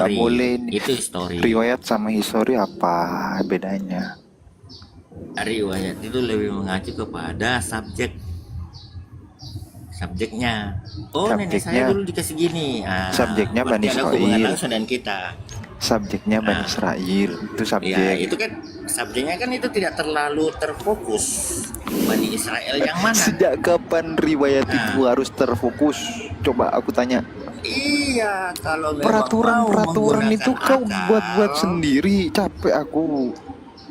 Nggak boleh nih. Itu story. Riwayat sama histori apa bedanya? Riwayat itu lebih mengacu kepada subjeknya. Oh, nenek saya Subjeknya dulu dikasih gini. subjeknya Berarti Bani ada hubungan Israel. langsung dengan kita. Subjeknya Bani Nah, Israel itu ya subjek. itu kan subjeknya kan itu tidak terlalu terfokus. Bani Israel yang mana? Sejak kapan riwayat itu Nah, harus terfokus? Coba aku tanya. iya, kalau memang mau Peraturan-peraturan itu menggunakan kau buat-buat akal, sendiri. Capek aku.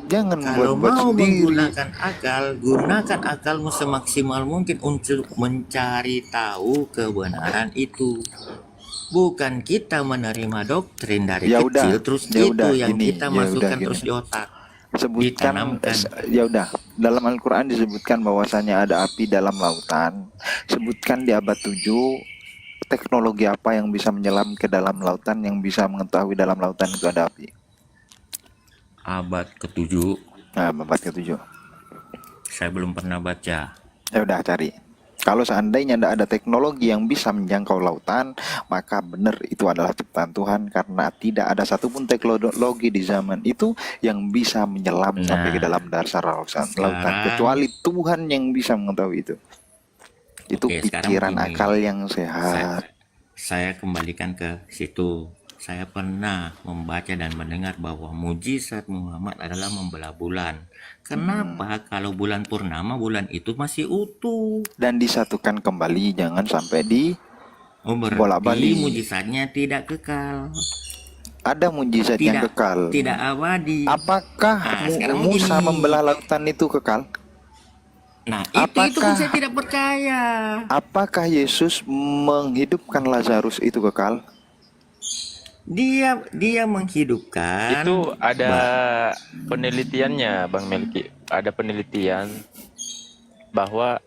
Jangan kalau buat-buat mau sendiri. menggunakan akal, gunakan akalmu semaksimal mungkin untuk mencari tahu kebenaran itu. Bukan kita menerima doktrin dari Ya kecil, udah, terus ya udah itu yang gini, kita ya udah masukkan gini. terus di otak, Sebutkan, ditanamkan. ya udah. Dalam Al-Quran disebutkan bahwasanya ada api dalam lautan. Sebutkan di abad 7 teknologi apa yang bisa menyelam ke dalam lautan, yang bisa mengetahui dalam lautan itu ada api. Abad ke-7, Nah, abad ke-7. saya belum pernah baca. Ya udah cari. Kalau seandainya tidak ada teknologi yang bisa menjangkau lautan, maka benar itu adalah ciptaan Tuhan, karena tidak ada satupun teknologi di zaman itu yang bisa menyelam sampai ke Nah, dalam dasar lautan, sekarang, kecuali Tuhan yang bisa mengetahui itu. Itu oke, sekarang pikiran begini. akal yang Saya, sehat. saya kembalikan ke situ. Saya pernah membaca dan mendengar bahwa mujizat Muhammad adalah membelah bulan. Kenapa kalau bulan purnama, bulan itu masih utuh? Dan disatukan kembali, jangan sampai di Oh, berarti bolak-balik. mujizatnya tidak kekal. Ada mujizat yang Tidak kekal. tidak abadi. Apakah Nah, sekarang Musa begini. membelah lautan itu kekal? Nah, itu pun Apakah saya tidak percaya. apakah Yesus menghidupkan Lazarus itu kekal? Dia menghidupkan, Itu ada Mbak. penelitiannya, Bang Melki. Ada penelitian bahwa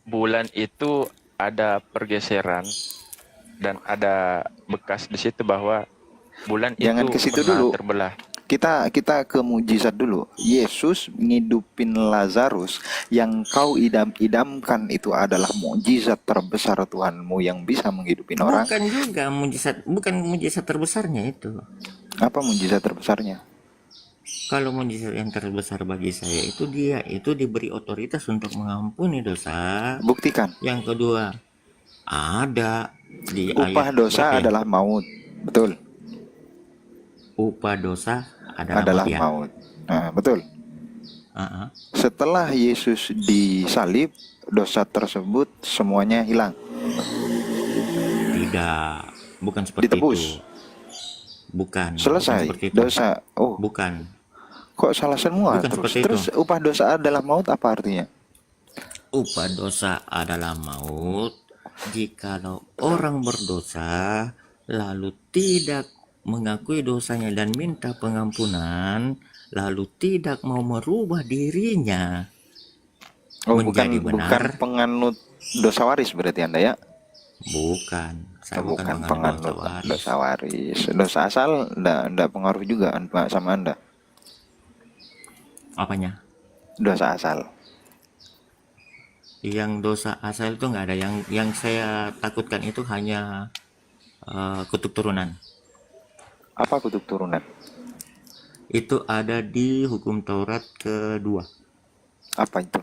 bulan itu ada pergeseran dan ada bekas di situ bahwa bulan Jangan itu ke situ pernah dulu. terbelah. Kita ke mujizat dulu. Yesus ngidupin Lazarus, yang kau idam-idamkan itu adalah mujizat terbesar Tuhanmu yang bisa menghidupin orang. Bukan mujizat terbesarnya itu. Apa mujizat terbesarnya? Kalau mujizat yang terbesar bagi saya itu dia itu diberi otoritas untuk mengampuni dosa. Buktikan. Yang kedua, ada di Upah ayat berapa dosa ya? adalah maut. Betul. Upah dosa adalah maut Adalah ya. maut. Nah, betul. Uh-uh. Setelah Yesus disalib, dosa tersebut semuanya hilang. Tidak, bukan seperti Ditebus. itu. Bukan Selesai seperti itu. dosa. Oh, Bukan, kok salah semua bukan terus? seperti itu. Terus upah dosa adalah maut apa artinya? Upah dosa adalah maut jikalau orang berdosa lalu tidak mengakui dosanya dan minta pengampunan, lalu tidak mau merubah dirinya Oh, menjadi bukan benar. penganut dosa waris berarti Anda ya? Bukan, saya bukan Bukan menganut dosa penganut waris. dosa waris. Dosa asal enggak pengaruh juga sama Anda. Apanya? Dosa asal. Yang dosa asal itu nggak ada. Yang saya takutkan itu hanya kutub turunan. Apa kutub turunan? Itu ada di hukum Taurat kedua. Apa itu?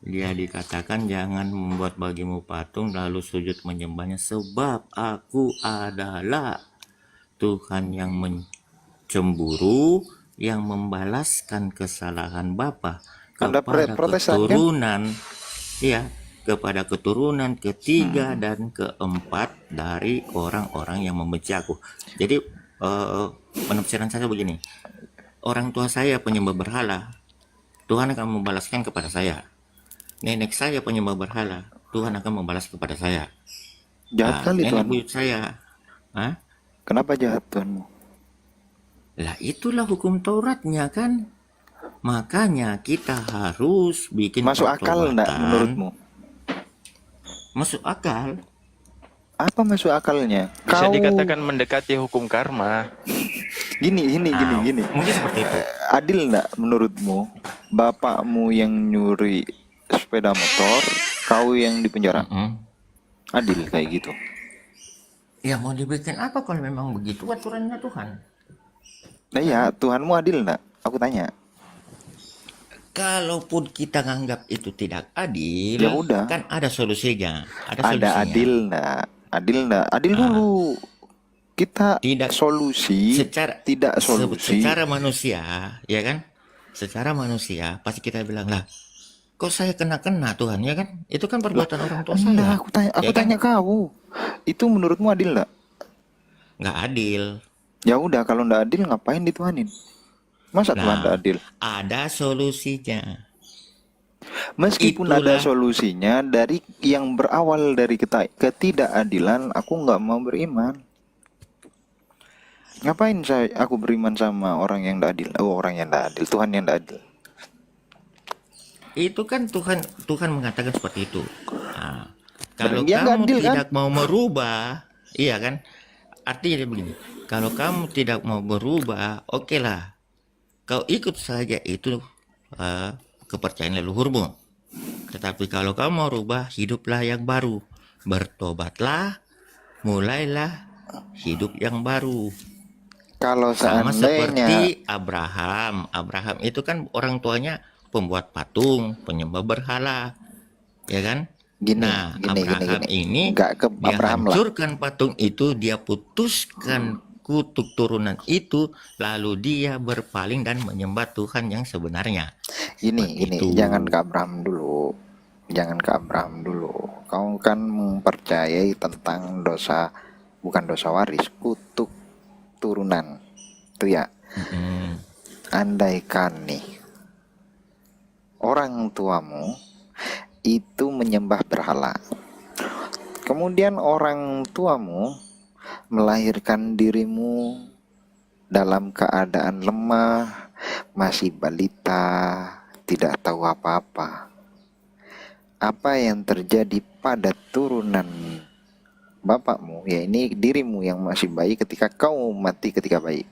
Dia dikatakan jangan membuat bagimu patung lalu sujud menyembahnya, sebab aku adalah Tuhan yang mencemburu, yang membalaskan kesalahan bapa Anda kepada Protestan kan? keturunan, ya, kepada keturunan ketiga dan keempat dari orang-orang yang membenci aku. Jadi penafsiran saya begini, orang tua saya penyembah berhala, Tuhan akan membalaskan kepada saya. Nenek saya penyembah berhala, Tuhan akan membalas kepada saya. Jahat kali Nenek Tuhanmu. buyut saya, Kenapa jahat Tuhanmu? lah itulah hukum Tauratnya kan. Makanya kita harus bikin Masuk akal enggak pertobatan. menurutmu? Masuk akal. Apa masuk akalnya? Bisa Kau dikatakan mendekati hukum karma. gini. Mungkin seperti itu. Adil enggak menurutmu? Bapakmu yang nyuri sepeda motor, kau yang dipenjara. Mm-mm. Adil kayak gitu? Ya mau dibikin apa kalau memang begitu aturannya Tuhan? Nah ya, Tuhanmu adil enggak? Aku tanya. Kalaupun kita nganggap itu tidak adil, Ya udah, kan ada solusinya. Ada ada solusinya. adil enggak? Adil enggak? Adil Ah, dulu. Kita tidak solusi, secara tidak solusi. secara manusia, ya kan? Secara manusia pasti kita bilang lah, kok saya kena-kena Tuhan, ya kan? Itu kan Lah, perbuatan orang tua enggak, saya, aku ya kan? tanya kau. Itu menurutmu adil enggak? Nggak adil. Ya udah, kalau enggak adil ngapain dituhanin? Masa Tuhan enggak Nah, adil? ada solusinya. Meskipun ada Itulah. solusinya dari yang berawal dari ketidakadilan, aku nggak mau beriman. Ngapain aku beriman sama orang yang tidak adil? Oh, orang yang tidak adil, Tuhan yang tidak adil. Itu kan Tuhan Tuhan mengatakan seperti itu. Nah, kalau Dia nggak kamu adil kan? tidak mau merubah, iya kan? Artinya dia begini, kalau kamu tidak mau berubah, oke lah, kau ikut saja itu kepercayaan leluhurmu. Tetapi kalau kamu mau rubah, hiduplah yang baru. Bertobatlah, mulailah hidup yang baru. Kalau Sama seandainya seperti Abraham. Abraham itu kan orang tuanya pembuat patung, penyembah berhala, ya kan? gini, Nah, gini, gini, Abraham gini, ini nggak ke dia Abraham lah. hancurkan patung itu, dia putuskan kutuk turunan itu, lalu dia berpaling dan menyembah Tuhan yang sebenarnya. Gini, Seperti gini, itu. jangan ke Abraham dulu. Jangan ke Abraham dulu. Kau kan mempercayai tentang dosa, bukan dosa waris, kutuk turunan. Itu ya. Mm-mm. Andaikan nih orang tuamu itu menyembah berhala. Kemudian orang tuamu melahirkan dirimu dalam keadaan lemah, masih balita, tidak tahu apa-apa. Apa yang terjadi pada turunan bapakmu, ya ini dirimu yang masih bayi ketika kau mati ketika bayi.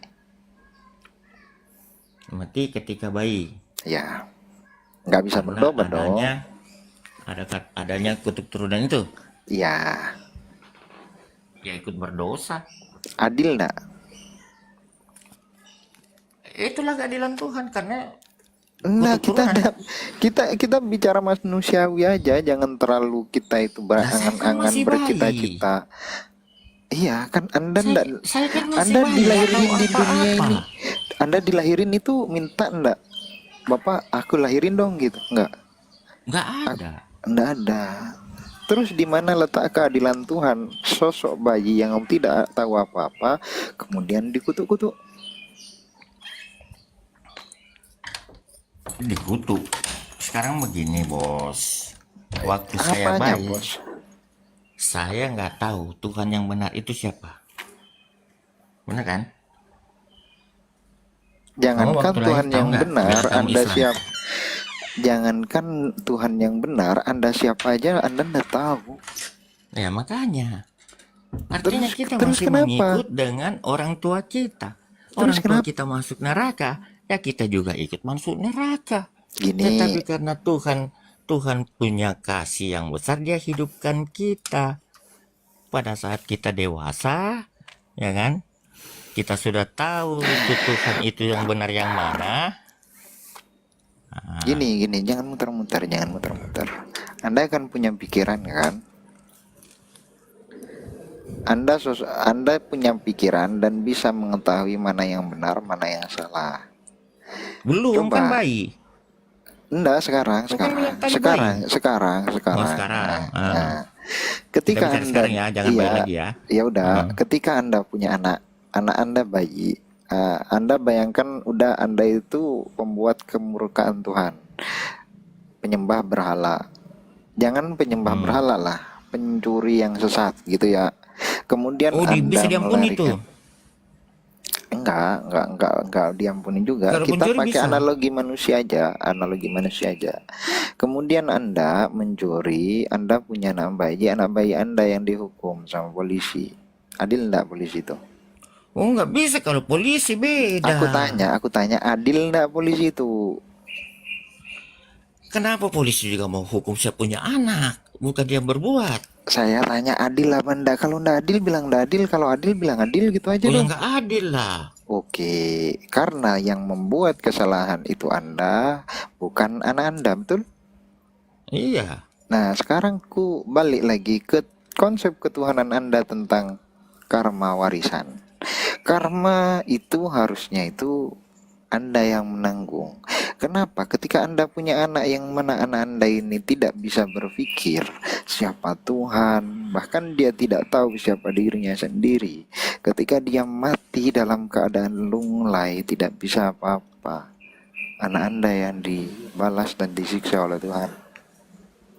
Mati ketika bayi. Ya, nggak bisa Karena bertobat dong. adanya kutuk turunan itu, Ya, ya ikut berdosa. adil nggak? Itulah keadilan Tuhan, karena Enggak, kutuk turunan. kita bicara manusiawi aja, jangan terlalu kita itu Lah saya kan berangan-angan masih bayi. bercita-cita. Iya kan, Saya kan masih Anda bayi, nggak tahu dilahirin di dunia apa-apa. ini. Anda dilahirin itu minta enggak? Bapak, aku lahirin dong gitu. Nggak ada. Enggak ada. Terus di mana letak keadilan Tuhan? Sosok bayi yang tidak tahu apa-apa kemudian dikutuk-kutuk. Dikutuk. Sekarang begini bos, waktu saya Apanya, bayi, Bos? saya nggak tahu Tuhan yang benar itu siapa. Benar kan? Kamu Jangankan waktu lahir Tuhan tahu yang nggak benar, agama Anda Islam? siap. Jangankan Tuhan yang benar, Anda siapa aja Anda enggak tahu. Ya makanya. Artinya kita Terus masih kenapa? mengikut dengan orang tua kita. Terus Orang tua kenapa? kita masuk neraka, ya kita juga ikut masuk neraka. Gini, Tetapi karena Tuhan punya kasih yang besar, dia hidupkan kita. Pada saat kita dewasa, ya kan? Kita sudah tahu itu Tuhan itu yang benar yang mana. gini, jangan muter-muter, Anda kan punya pikiran kan? Anda punya pikiran dan bisa mengetahui mana yang benar, mana yang salah. Belum kan Coba. bayi. Enggak, sekarang. Oh, kan bilang tadi Sekarang. Oh sekarang. Nah, Kita ketika bicara Anda, sekarang ya, jangan bayi lagi ya. ya udah, ketika Anda punya anak Anda bayi, Anda bayangkan udah Anda itu pembuat kemurkaan Tuhan, penyembah berhala. Jangan penyembah berhala lah, pencuri yang sesat gitu ya. Kemudian Oh, Anda bisa diampuni itu. melarikan. Enggak diampuni juga. Kalau Kita pencuri pakai bisa. analogi manusia aja. Kemudian Anda mencuri, Anda punya anak bayi Anda yang dihukum sama polisi. Adil enggak polisi itu? Oh nggak bisa, kalau polisi beda. Aku tanya, adil enggak polisi itu? Kenapa polisi juga mau hukum saya punya anak? Bukan dia berbuat. Saya tanya adil apa enggak? Kalau enggak adil bilang enggak adil, kalau adil bilang adil, gitu aja Oh ya dong. nggak adil lah. Oke, karena yang membuat kesalahan itu Anda, bukan anak Anda, betul? Iya. Nah, sekarang ku balik lagi ke konsep ketuhanan Anda tentang karma warisan. Karma itu harusnya itu Anda yang menanggung. Kenapa? Ketika Anda punya anak yang mana anak Anda ini tidak bisa berpikir siapa Tuhan, bahkan dia tidak tahu siapa dirinya sendiri. Ketika dia mati dalam keadaan lunglai, tidak bisa apa-apa, anak Anda yang dibalas dan disiksa oleh Tuhan.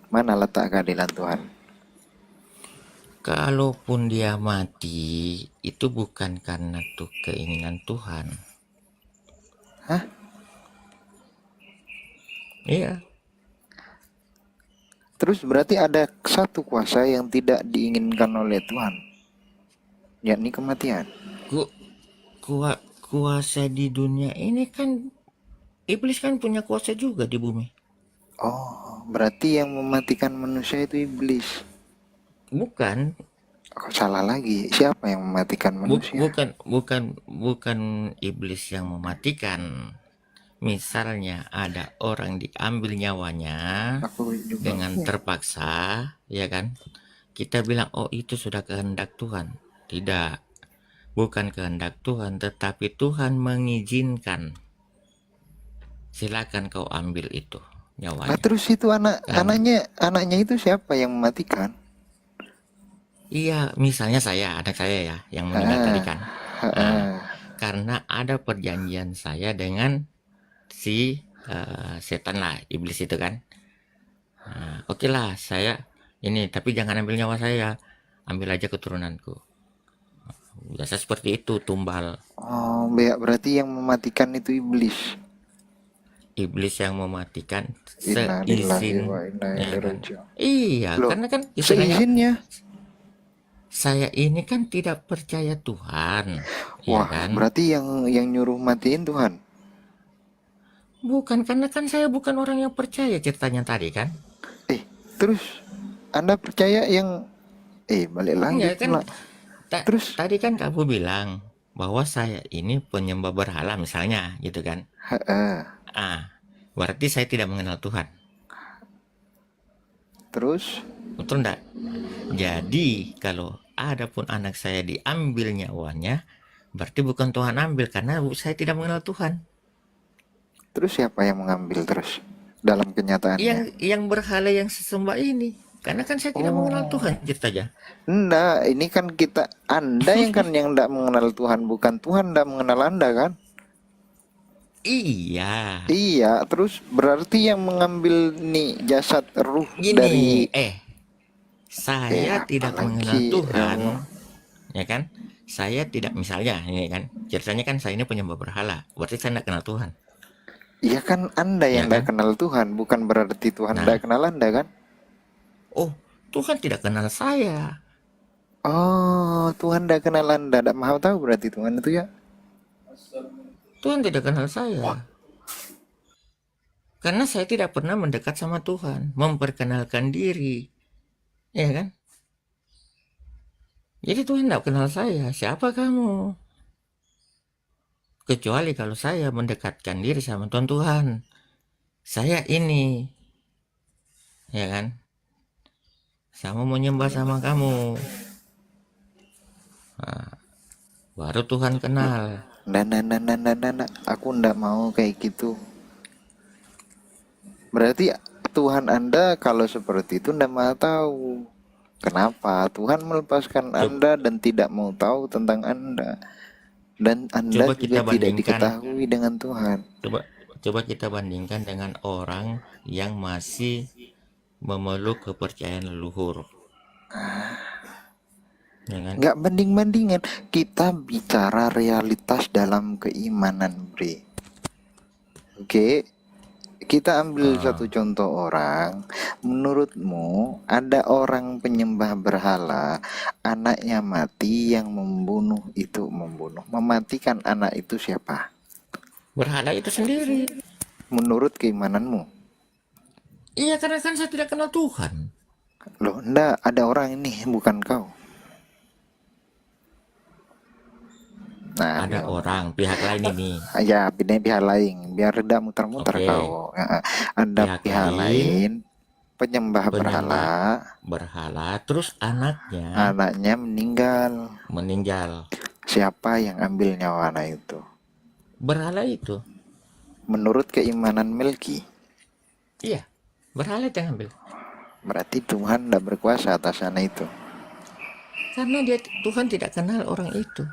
Mana letak keadilan Tuhan? Kalaupun dia mati, itu bukan karena tuh keinginan Tuhan. Hah? Iya. Terus berarti ada satu kuasa yang tidak diinginkan oleh Tuhan, yakni kematian. Ku, kuasa di dunia ini kan, iblis kan punya kuasa juga di bumi. Oh, berarti yang mematikan manusia itu iblis. Bukan, Kok salah lagi? Siapa yang mematikan manusia? bukan iblis yang mematikan. Misalnya ada orang diambil nyawanya Aku juga. dengan Iya. terpaksa, ya kan? Kita bilang, oh itu sudah kehendak Tuhan. Tidak, bukan kehendak Tuhan, tetapi Tuhan mengizinkan. Silakan kau ambil itu Nah, nyawanya. terus itu Kan? anaknya itu siapa yang mematikan? Iya, misalnya anak saya ya, yang meninggal tadi kan. Nah, Ah, karena ada perjanjian saya dengan si setan lah, iblis itu kan. Nah, oke lah, saya ini, tapi jangan ambil nyawa saya, ambil aja keturunanku. Biasa seperti itu, tumbal. oh, berarti yang mematikan itu iblis. Iblis yang mematikan Inna lillahi seizin, wa inna ya ilaihi kan? raji'un. Iya, Loh, karena kan istilahnya seizinnya. saya ini kan tidak percaya Tuhan, ya Wah, kan? berarti yang nyuruh matiin Tuhan. Bukan, karena kan saya bukan orang yang percaya ceritanya tadi kan. Eh, terus Anda percaya yang balik lagi Ya kan, pula. Terus tadi kan kamu bilang bahwa saya ini penyembah berhala misalnya gitu kan. Ah, berarti saya tidak mengenal Tuhan. terus Betul enggak? Jadi kalau ada pun anak saya diambil nyawanya, berarti bukan Tuhan ambil karena saya tidak mengenal Tuhan. terus siapa yang mengambil terus dalam kenyataannya? Yang berhala yang sesembah ini. Karena kan saya tidak mengenal Oh, Tuhan ceritanya. enggak, ini kan Anda yang enggak mengenal Tuhan, bukan Tuhan enggak mengenal Anda kan? Iya. Iya, terus berarti yang mengambil nih jasad ruh Gini, dari saya tidak mengenal apalagi Tuhan, ya kan? Saya tidak, misalnya ini kan, ceritanya kan saya ini penyembah berhala, berarti saya tidak kenal Tuhan, iya kan Anda ya yang enggak kan? kenal Tuhan, bukan berarti Tuhan Nah, enggak kenal Anda kan? oh, Tuhan tidak kenal saya. Oh, Tuhan enggak kenal Anda, enggak mau tahu berarti Tuhan itu ya. Tuhan tidak kenal saya. Karena saya tidak pernah mendekat sama Tuhan, memperkenalkan diri, ya kan? Jadi Tuhan tidak kenal saya, siapa kamu? Kecuali kalau saya mendekatkan diri sama Tuhan, saya ini, ya kan? Sama menyembah sama kamu. Nah, baru Tuhan kenal. Nah, aku enggak mau kayak gitu. Berarti Tuhan Anda kalau seperti itu enggak mau tahu. Kenapa Tuhan melepaskan Coba, Anda dan tidak mau tahu tentang Anda? Dan Anda coba juga kita tidak bandingkan, diketahui dengan Tuhan. coba coba kita bandingkan dengan orang yang masih memeluk kepercayaan leluhur, ya kan? Nggak banding-bandingan. Kita bicara realitas dalam keimanan, Bre. Oke, kita ambil satu Ah, contoh orang. Menurutmu ada orang penyembah berhala, anaknya mati, yang mematikan anak itu siapa? berhala itu sendiri. Menurut keimananmu? Iya, karena kan saya tidak kenal Tuhan. Loh, enggak, ada orang ini, bukan kau. Nah, Ada orang pihak lain ini. ya pindah pihak lain, biar tidak muter-muter Oke, kau. Ya, ada pihak pihak lain lain, penyembah berhala, penyembah berhala, terus anaknya anaknya meninggal. meninggal. Siapa yang ambil nyawa anak itu? Berhala itu, Menurut keimanan Melki, iya, berhala itu yang ambil. berarti Tuhan tidak berkuasa atas anak itu. Karena Tuhan tidak kenal orang itu.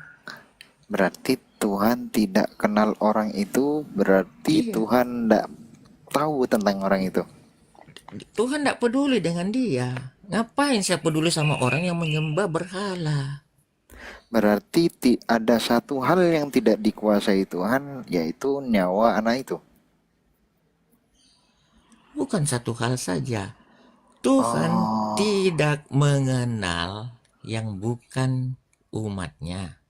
Berarti Tuhan tidak kenal orang itu, berarti Iya, Tuhan tidak tahu tentang orang itu. Tuhan tidak peduli dengan dia. Ngapain saya peduli sama orang yang menyembah berhala? Berarti ada satu hal yang tidak dikuasai Tuhan, yaitu nyawa anak itu. Bukan satu hal saja. Tuhan Oh, tidak mengenal yang bukan umatnya.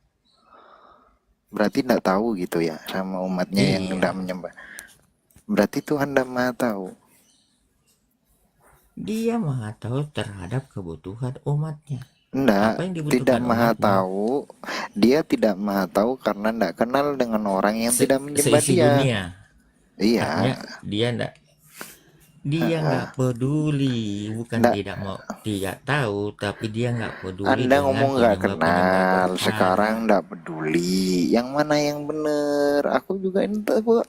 berarti tidak tahu gitu ya sama umatnya yang tidak Iya, menyembah. Berarti Tuhan tidak maha tahu. dia maha tahu terhadap kebutuhan umatnya. Tidak, Apa yang tidak dibutuhkan maha umatnya? tahu. Dia tidak maha tahu karena tidak kenal dengan orang yang tidak menyembah Seisi dia. dunia. Iya, Artinya dia nggak peduli, bukan tidak. tidak tahu, tapi dia nggak peduli Anda dengan ngomong nggak penyembah-penyembah kenal, berhala. sekarang nggak peduli. Yang mana yang bener? Aku juga ente, aku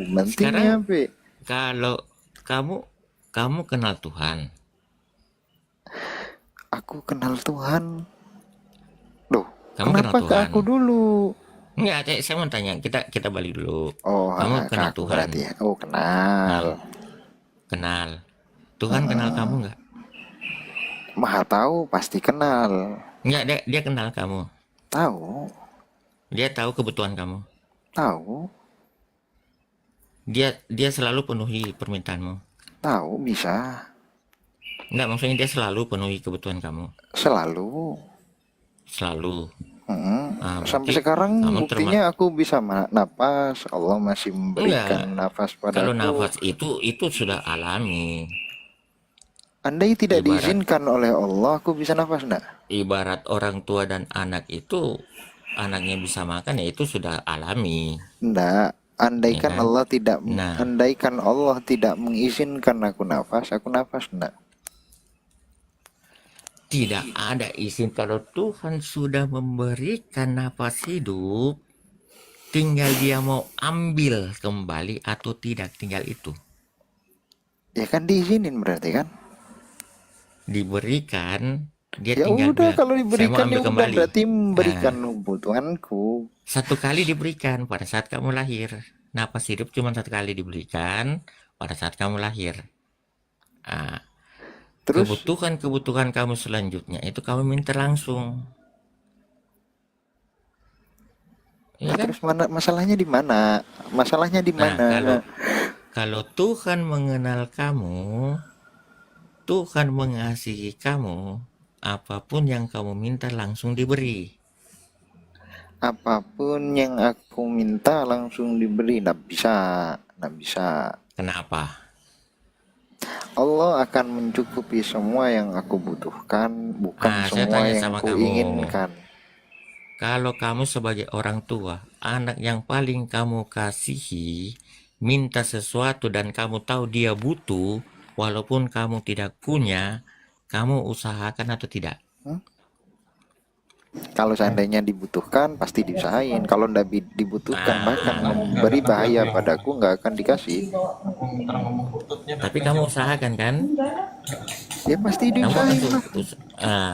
pentingnya Sekarang Pe. kalau kamu kamu kenal Tuhan, Aku kenal Tuhan. Loh, kamu kenal kenapa ke Tuhan. aku dulu? Enggak, saya mau tanya, kita balik dulu. Oh, Kamu ke kenal aku Tuhan. berarti ya. Oh, kenal. Nah, kenal. Tuhan kenal kamu nggak? Maha tahu pasti kenal. Enggak, dia kenal kamu. Tahu, Dia tahu kebutuhan kamu. tahu, Dia selalu penuhi permintaanmu. tahu bisa. Enggak, maksudnya dia selalu penuhi kebutuhan kamu. Selalu. Selalu. Sampai Berarti sekarang kamu buktinya aku bisa napas. Allah masih memberikan enggak. nafas Kalau padaku. nafas itu sudah alami. Andai tidak Ibarat diizinkan oleh Allah, aku bisa nafas enggak? ibarat orang tua dan anak itu, anaknya bisa makan ya itu sudah alami, Enggak. ya kan? Nah, Andaikan Allah tidak mengizinkan aku nafas enggak? tidak ada izin. Kalau Tuhan sudah memberikan nafas hidup, tinggal dia mau ambil kembali atau tidak, tinggal itu. Ya kan diizinin berarti kan? Diberikan, dia Ya tinggal udah, bilang, kalau saya mau diberikan ya ambil udah kembali. berarti memberikan Nah, kebutuhanku. satu kali diberikan pada saat kamu lahir. Napas hidup cuma satu kali diberikan pada saat kamu lahir. Nah, Terus, kebutuhan kamu selanjutnya itu kamu minta langsung, ya lah kan? terus mana masalahnya di mana? Masalahnya di Nah, mana? kalau Tuhan mengenal kamu, Tuhan mengasihi kamu, apapun yang kamu minta langsung diberi. Apapun yang aku minta langsung diberi, nggak bisa, nggak bisa. Kenapa? Allah akan mencukupi semua yang aku butuhkan, bukan Saya semua tanya yang sama ku kamu, inginkan. kalau kamu sebagai orang tua, anak yang paling kamu kasihi, minta sesuatu dan kamu tahu dia butuh, walaupun kamu tidak punya, kamu usahakan atau tidak? Kalau seandainya dibutuhkan, pasti diusahain. Kalau nggak dibutuhkan, bahkan Nah, memberi bahaya padaku, nggak akan dikasih. tapi kamu usahakan kan? Ya pasti Kamu akan diusahain lah.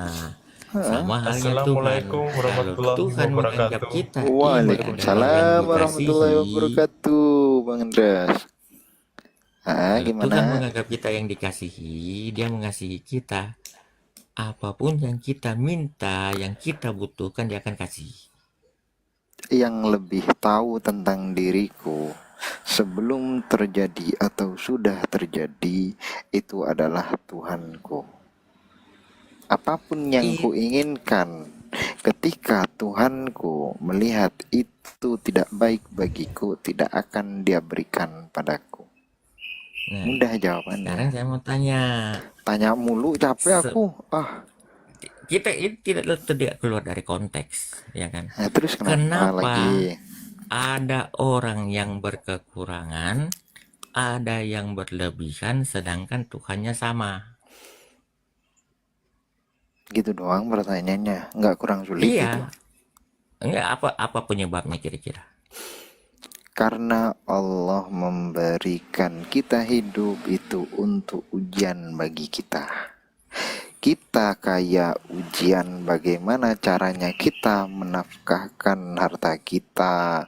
sama halnya Tuhan. Assalamualaikum Kalau warahmatullahi Tuhan menganggap wabarakatuh. kita ini adalah yang Waalaikumsalam warahmatullahi dikasihi, wabarakatuh, Bang Andreas. kalau Tuhan Gimana? menganggap kita yang dikasihi, dia mengasihi kita. Apapun yang kita minta, yang kita butuhkan, dia akan kasih. Yang lebih tahu tentang diriku sebelum terjadi atau sudah terjadi itu adalah Tuhanku. Apapun yang kuinginkan, ketika Tuhanku melihat itu tidak baik bagiku, tidak akan dia berikan padaku. Nah, Mudah sekarang jawabannya. saya mau tanya, Tanya mulu capek se- aku. kita ini tidak keluar dari konteks, ya kan? Nah, terus kenapa Kenapa lagi? ada orang yang berkekurangan, ada yang berlebihan, sedangkan Tuhannya sama? Gitu doang pertanyaannya. Nggak kurang sulit itu. Iya, enggak apa penyebabnya kira-kira? Karena Allah memberikan kita hidup itu untuk ujian bagi kita. Kita kayak ujian bagaimana caranya kita menafkahkan harta kita,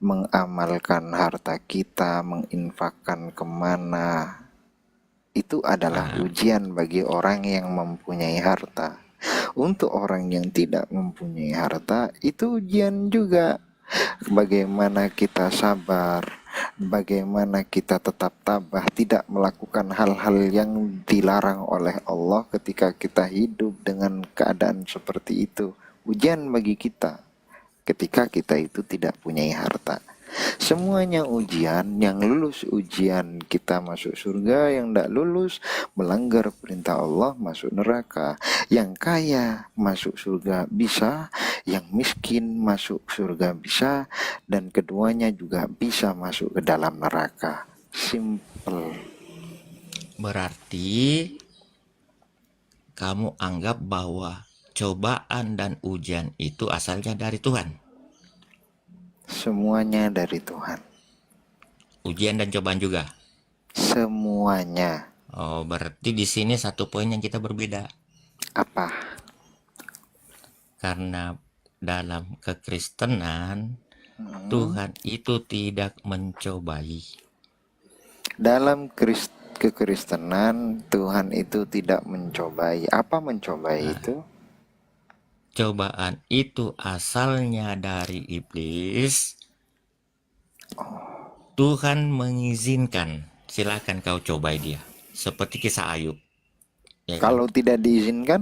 mengamalkan harta kita, menginfakkan kemana. Itu adalah Nah, ujian bagi orang yang mempunyai harta. Untuk orang yang tidak mempunyai harta, itu ujian juga. Bagaimana kita sabar, bagaimana kita tetap tabah, tidak melakukan hal-hal yang dilarang oleh Allah ketika kita hidup dengan keadaan seperti itu. Ujian bagi kita ketika kita itu tidak punya harta. Semuanya ujian, yang lulus ujian kita masuk surga, yang tidak lulus melanggar perintah Allah masuk neraka. Yang kaya masuk surga bisa, yang miskin masuk surga bisa, dan keduanya juga bisa masuk ke dalam neraka. Simple. berarti kamu anggap bahwa cobaan dan ujian itu asalnya dari Tuhan. Semuanya dari Tuhan. Ujian dan cobaan juga. Semuanya. Oh, berarti di sini satu poin yang kita berbeda. Apa? Karena dalam kekristenan, Tuhan itu tidak mencobai. Dalam kekristenan, Tuhan itu tidak mencobai. Apa mencobai itu? Cobaan itu asalnya dari iblis. Tuhan mengizinkan, silakan kau cobai dia. Seperti kisah Ayub. Ya kan? Kalau tidak diizinkan,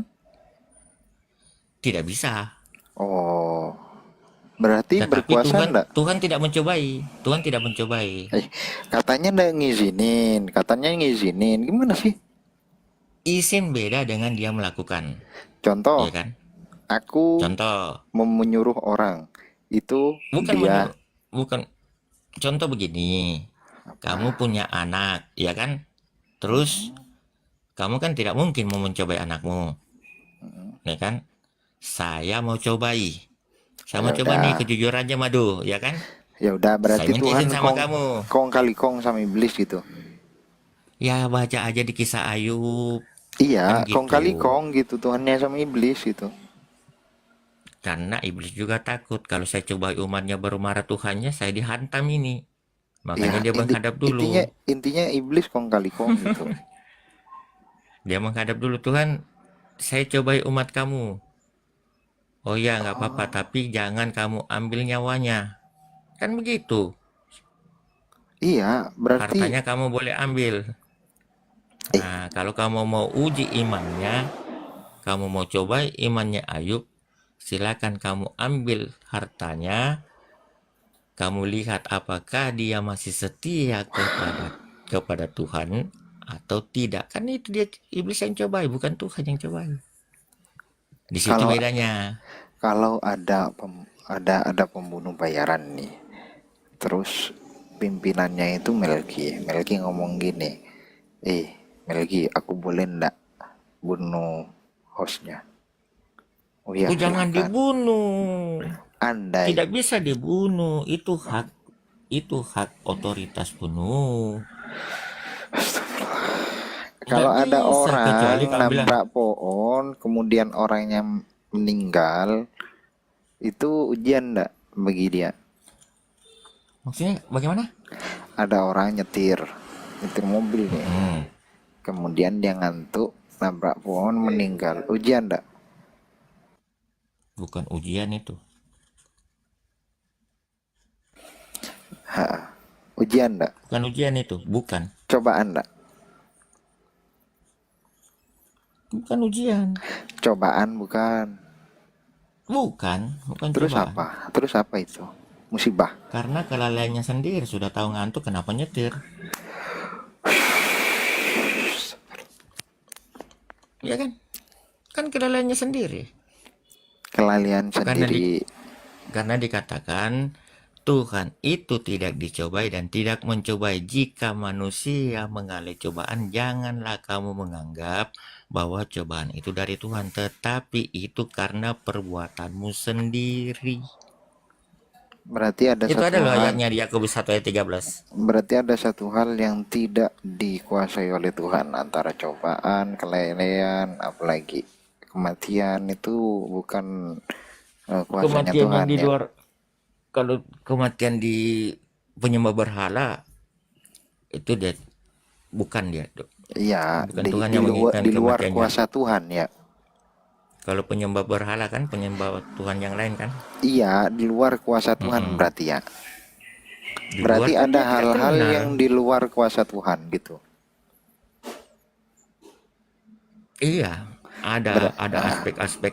Tidak bisa. oh, berarti Tetapi berkuasa Tuhan enggak? Tuhan tidak mencobai. Tuhan tidak mencobai. Katanya enggak ngizinin, katanya ngizinin. Gimana sih? Izin beda dengan dia melakukan. Contoh, Ya kan? aku Contoh, menyuruh orang, itu bukan dia bukan contoh begini. Kamu apa? punya anak, ya kan? Terus kamu kan tidak mungkin mau mencobai anakmu, ya kan? Saya mau cobai. Saya Ya mau coba nih udah, kejujurannya Madu, ya kan? ya udah Saya berarti minta izin Tuhan sama kong kamu. kong kali kong sama iblis gitu. Ya baca aja di kisah Ayub, Iya, kan kong gitu. kali kong gitu Tuhannya sama iblis gitu. Karena iblis juga takut kalau saya coba umatnya baru marah Tuhannya, saya dihantam ini. Makanya Ya dia menghadap dulu. intinya iblis kong kali kong gitu. Dia menghadap dulu, Tuhan, saya cobai umat kamu. Oh ya, nggak apa-apa, tapi jangan kamu ambil nyawanya. Kan begitu. Iya, berarti Hartanya kamu boleh ambil. eh Nah, kalau kamu mau uji imannya, kamu mau coba imannya Ayub, silakan kamu ambil hartanya, kamu lihat apakah dia masih setia kepada Tuhan atau tidak. Kan itu dia iblis yang cobai, bukan Tuhan yang cobai. Di situ kalau bedanya. kalau ada pembunuh bayaran nih. Terus pimpinannya itu Melki. Melki ngomong gini, Melki, aku boleh ndak bunuh hostnya? Oh ya, Oh, jangan silakan. dibunuh. Andai, Tidak bisa dibunuh. Itu hak otoritas penuh. Tidak kalau ada bisa kecuali orang kamu bilang, nabrak pohon, kemudian orangnya meninggal, itu ujian ndak bagi dia? maksudnya bagaimana? Ada orang nyetir mobil nih, kemudian dia ngantuk, nabrak pohon, meninggal, ujian ndak? Bukan ujian itu. Ujian ndak? Bukan ujian itu. Bukan. Cobaan ndak? Bukan ujian. Cobaan bukan. Bukan Terus cobaan. apa? Terus apa itu? Musibah. Karena kelalaiannya sendiri sudah tahu ngantuk, kenapa nyetir? ya kan? Kan kelalaiannya sendiri. Kelalaian Karena sendiri. karena dikatakan Tuhan itu tidak dicobai dan tidak mencobai. Jika manusia mengalami cobaan, janganlah kamu menganggap bahwa cobaan itu dari Tuhan, tetapi itu karena perbuatanmu sendiri. Berarti ada Itu satu ada loh hal, ayatnya di Yakobus 1 ayat 13. berarti ada satu hal yang tidak dikuasai oleh Tuhan, antara cobaan, kelalaian, apalagi kematian itu bukan kuasanya Kematian yang Tuhan di ya. luar, kalau kematian di penyembah berhala itu dia bukan dia, Iya, bukan Tuhan yang menginginkan di luar kematiannya. kuasa Tuhan ya. Kalau penyembah berhala kan penyembah Tuhan yang lain kan. Iya, di luar kuasa Tuhan berarti ya. Di luar Berarti kan ada dia tidak hal-hal kenal. yang di luar kuasa Tuhan gitu. Iya, ada aspek-aspek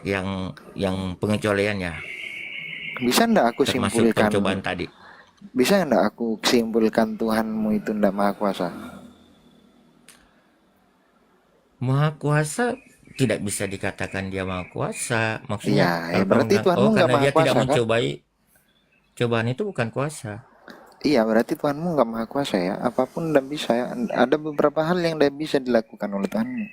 yang pengecualiannya, Bisa ndak aku termasuk simpulkan, pencobaan tadi. bisa ndak aku simpulkan Tuhanmu itu ndak maha kuasa? Maha kuasa tidak bisa dikatakan dia maha kuasa. Maksudnya Iya, kalau kamu berarti bilang, Tuhanmu oh nggak karena maha dia tidak kuasa kan? mencobai, cobaan itu bukan kuasa. Iya, berarti Tuhanmu nggak maha kuasa ya. Apapun ndak bisa ya. Ada beberapa hal yang ndak bisa dilakukan oleh Tuhanmu.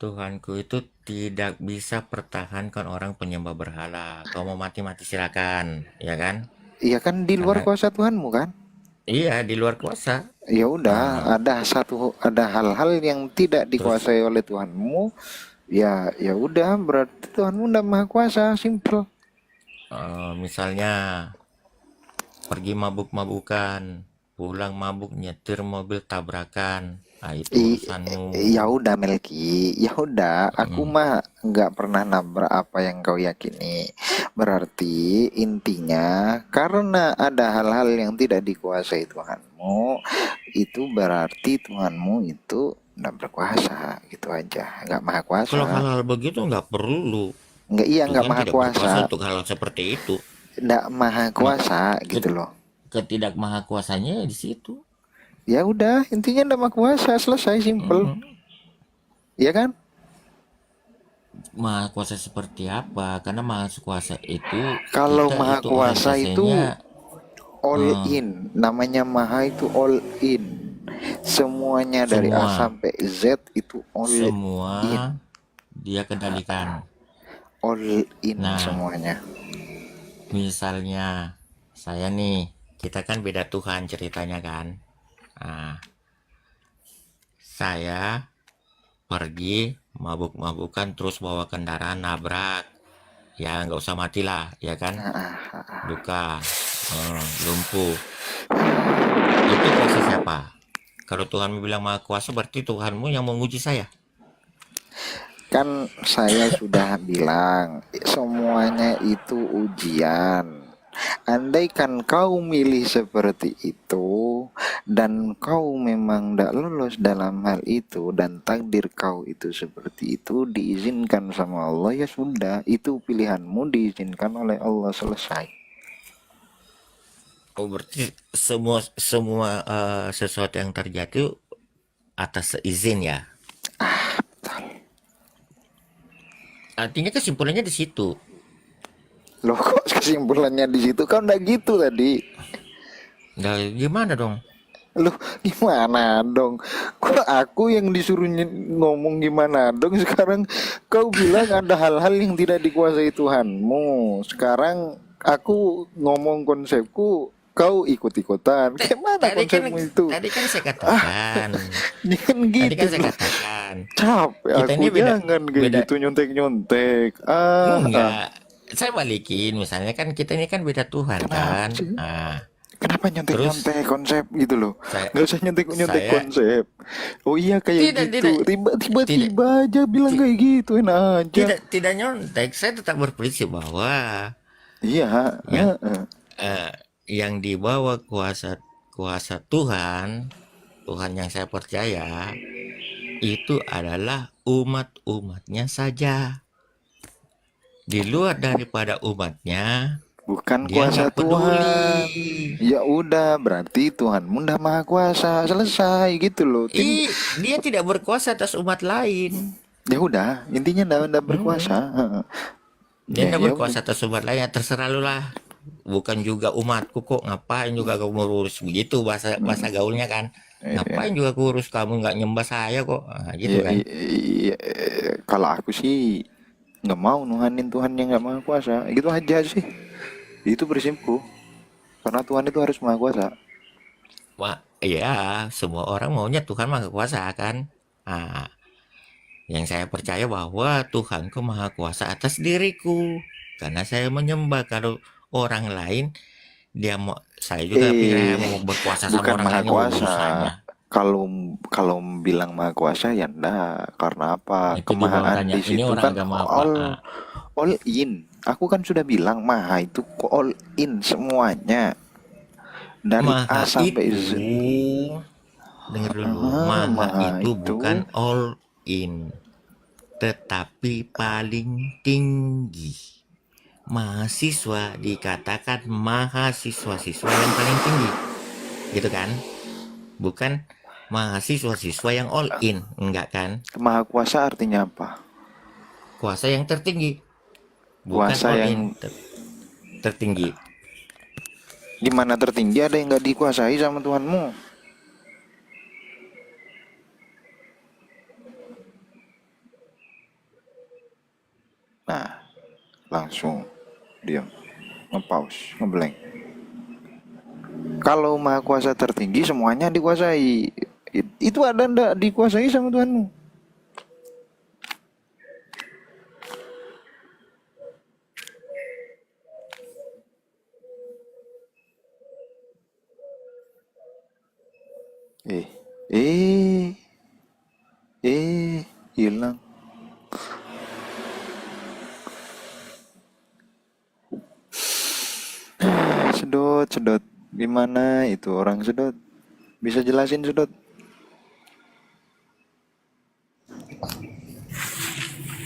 Tuhanku itu tidak bisa pertahankan orang penyembah berhala. Kau mau mati-mati silakan, ya kan? Iya kan di luar Karena kuasa Tuhanmu kan? iya di luar kuasa. Ya udah, Nah, ada hal-hal yang tidak terus dikuasai oleh Tuhanmu. Ya, ya udah, berarti Tuhanmu ndak maha kuasa, simple. misalnya pergi mabuk-mabukan, pulang mabuk nyetir mobil tabrakan. Nah, itu urusanmu. Ya udah Melki, ya udah, aku Mm. mah nggak pernah nabrak apa yang kau yakini. Berarti intinya karena ada hal-hal yang tidak dikuasai Tuhanmu, itu berarti Tuhanmu itu nggak berkuasa, gitu aja, nggak maha Kalau kuasa. hal-hal begitu nggak perlu. Nggak, iya nggak Tuhan maha tidak kuasa, berkuasa untuk hal seperti itu. nggak maha Mak kuasa ke- gitu loh. ketidakmahakuasanya di situ. Ya udah, intinya nggak maha kuasa, selesai, simple, Mm-mm. ya kan? Maha kuasa seperti apa? Karena maha kuasa itu Kalau kita maha itu kuasa itu orientasinya all eh, in, namanya maha itu all in, semuanya dari A semua sampai Z itu all semua in, dia kendalikan. all in Nah, semuanya. misalnya saya nih, kita kan beda Tuhan ceritanya kan. Nah, saya pergi mabuk-mabukan terus bawa kendaraan nabrak. Ya nggak usah matilah, ya kan? Luka, lumpuh. Itu kuasa siapa? Kalau Tuhan bilang maha kuasa, berarti Tuhanmu yang menguji saya. Kan saya sudah bilang semuanya itu ujian. Andaikan kau milih seperti itu dan kau memang tidak lolos dalam hal itu dan takdir kau itu seperti itu diizinkan sama Allah, ya sudah, itu pilihanmu, diizinkan oleh Allah, selesai. Oh, berarti semua semua sesuatu yang terjadi atas seizin ya. Artinya kesimpulannya di situ. Loh, kok kesimpulannya di situ? Kau ndak gitu tadi. Nah, gimana dong? Loh, gimana dong? Kok aku yang disuruh ngomong gimana dong? Sekarang kau bilang ada hal-hal yang tidak dikuasai Tuhanmu. Sekarang aku ngomong konsepku, kau ikut-ikutan. Gimana konsepmu itu? Tadi kan saya katakan. Jangan Tadi gitu kan saya loh. katakan. Capek Kita aku, ini beda jangan kayak beda gitu nyontek-nyontek. enggak. Saya balikin, misalnya kan kita ini kan beda Tuhan Kenapa kan. sih? Terus Kenapa nyontek-nyontek konsep gitu loh? saya Nggak usah nyontek-nyontek saya konsep. Oh iya kayak tidak gitu. tidak Tiba-tiba aja bilang kayak gitu, enak aja. tidak nyontek. Saya tetap berprinsip bahwa Iya. yang yang dibawa kuasa kuasa Tuhan, Tuhan yang saya percaya itu adalah umat-umatnya saja. Di luar daripada umatnya Bukan Dia kuasa nggak peduli. Tuhan. Ya udah, berarti Tuhanmu udah maha kuasa. Selesai gitu loh. Dia tidak berkuasa atas umat lain. Ya udah, intinya ndak berkuasa. Heeh. Dia Ya, tidak ya udah. berkuasa atas umat lain, ya terserah lu lah. Bukan juga umatku kok, ngapain juga kamu ngurus begitu bahasa bahasa gaulnya kan. Iya. Ngapain juga kurus kamu nggak nyembah saya kok, nah, gitu Iya, kan. iya, kalau aku sih nggak mau nuhanin Tuhan yang nggak maha kuasa. Gitu aja sih. Itu prinsipku. Karena Tuhan itu harus maha kuasa. Wah, iya, semua orang maunya Tuhan maha kuasa kan. Nah, yang saya percaya bahwa Tuhanku maha kuasa atas diriku. Karena saya menyembah. Kalau orang lain, dia mau, saya juga Eh, pikirnya mau berkuasa sama bukan orang maha lain kuasa. urusannya. Kalau kalau bilang maha kuasa ya enggak. Karena apa? Itu dia baru Kemahaan tanya, di ini situ orang kan agama apa? all all in. Aku kan sudah bilang maha itu all in semuanya dari Maha A sampai itu, Z. dengar dulu, maha Maha itu itu bukan all in, tetapi paling tinggi. Mahasiswa dikatakan mahasiswa-siswa yang paling tinggi, gitu kan? Bukan mahasiswa-siswa yang all in, enggak kan? maha kuasa artinya apa? Kuasa yang tertinggi, bukan Kuasa all in, yang tertinggi. gimana tertinggi, ada yang nggak dikuasai sama Tuhanmu? Nah, langsung diam, nge-pause, ngeblank. Kalau maha kuasa tertinggi semuanya dikuasai. Itu ada ndak dikuasai sama Tuhanmu? Eh, eh, hilang. Sedot, sedot. Gimana itu orang sedot? Bisa jelasin sedot?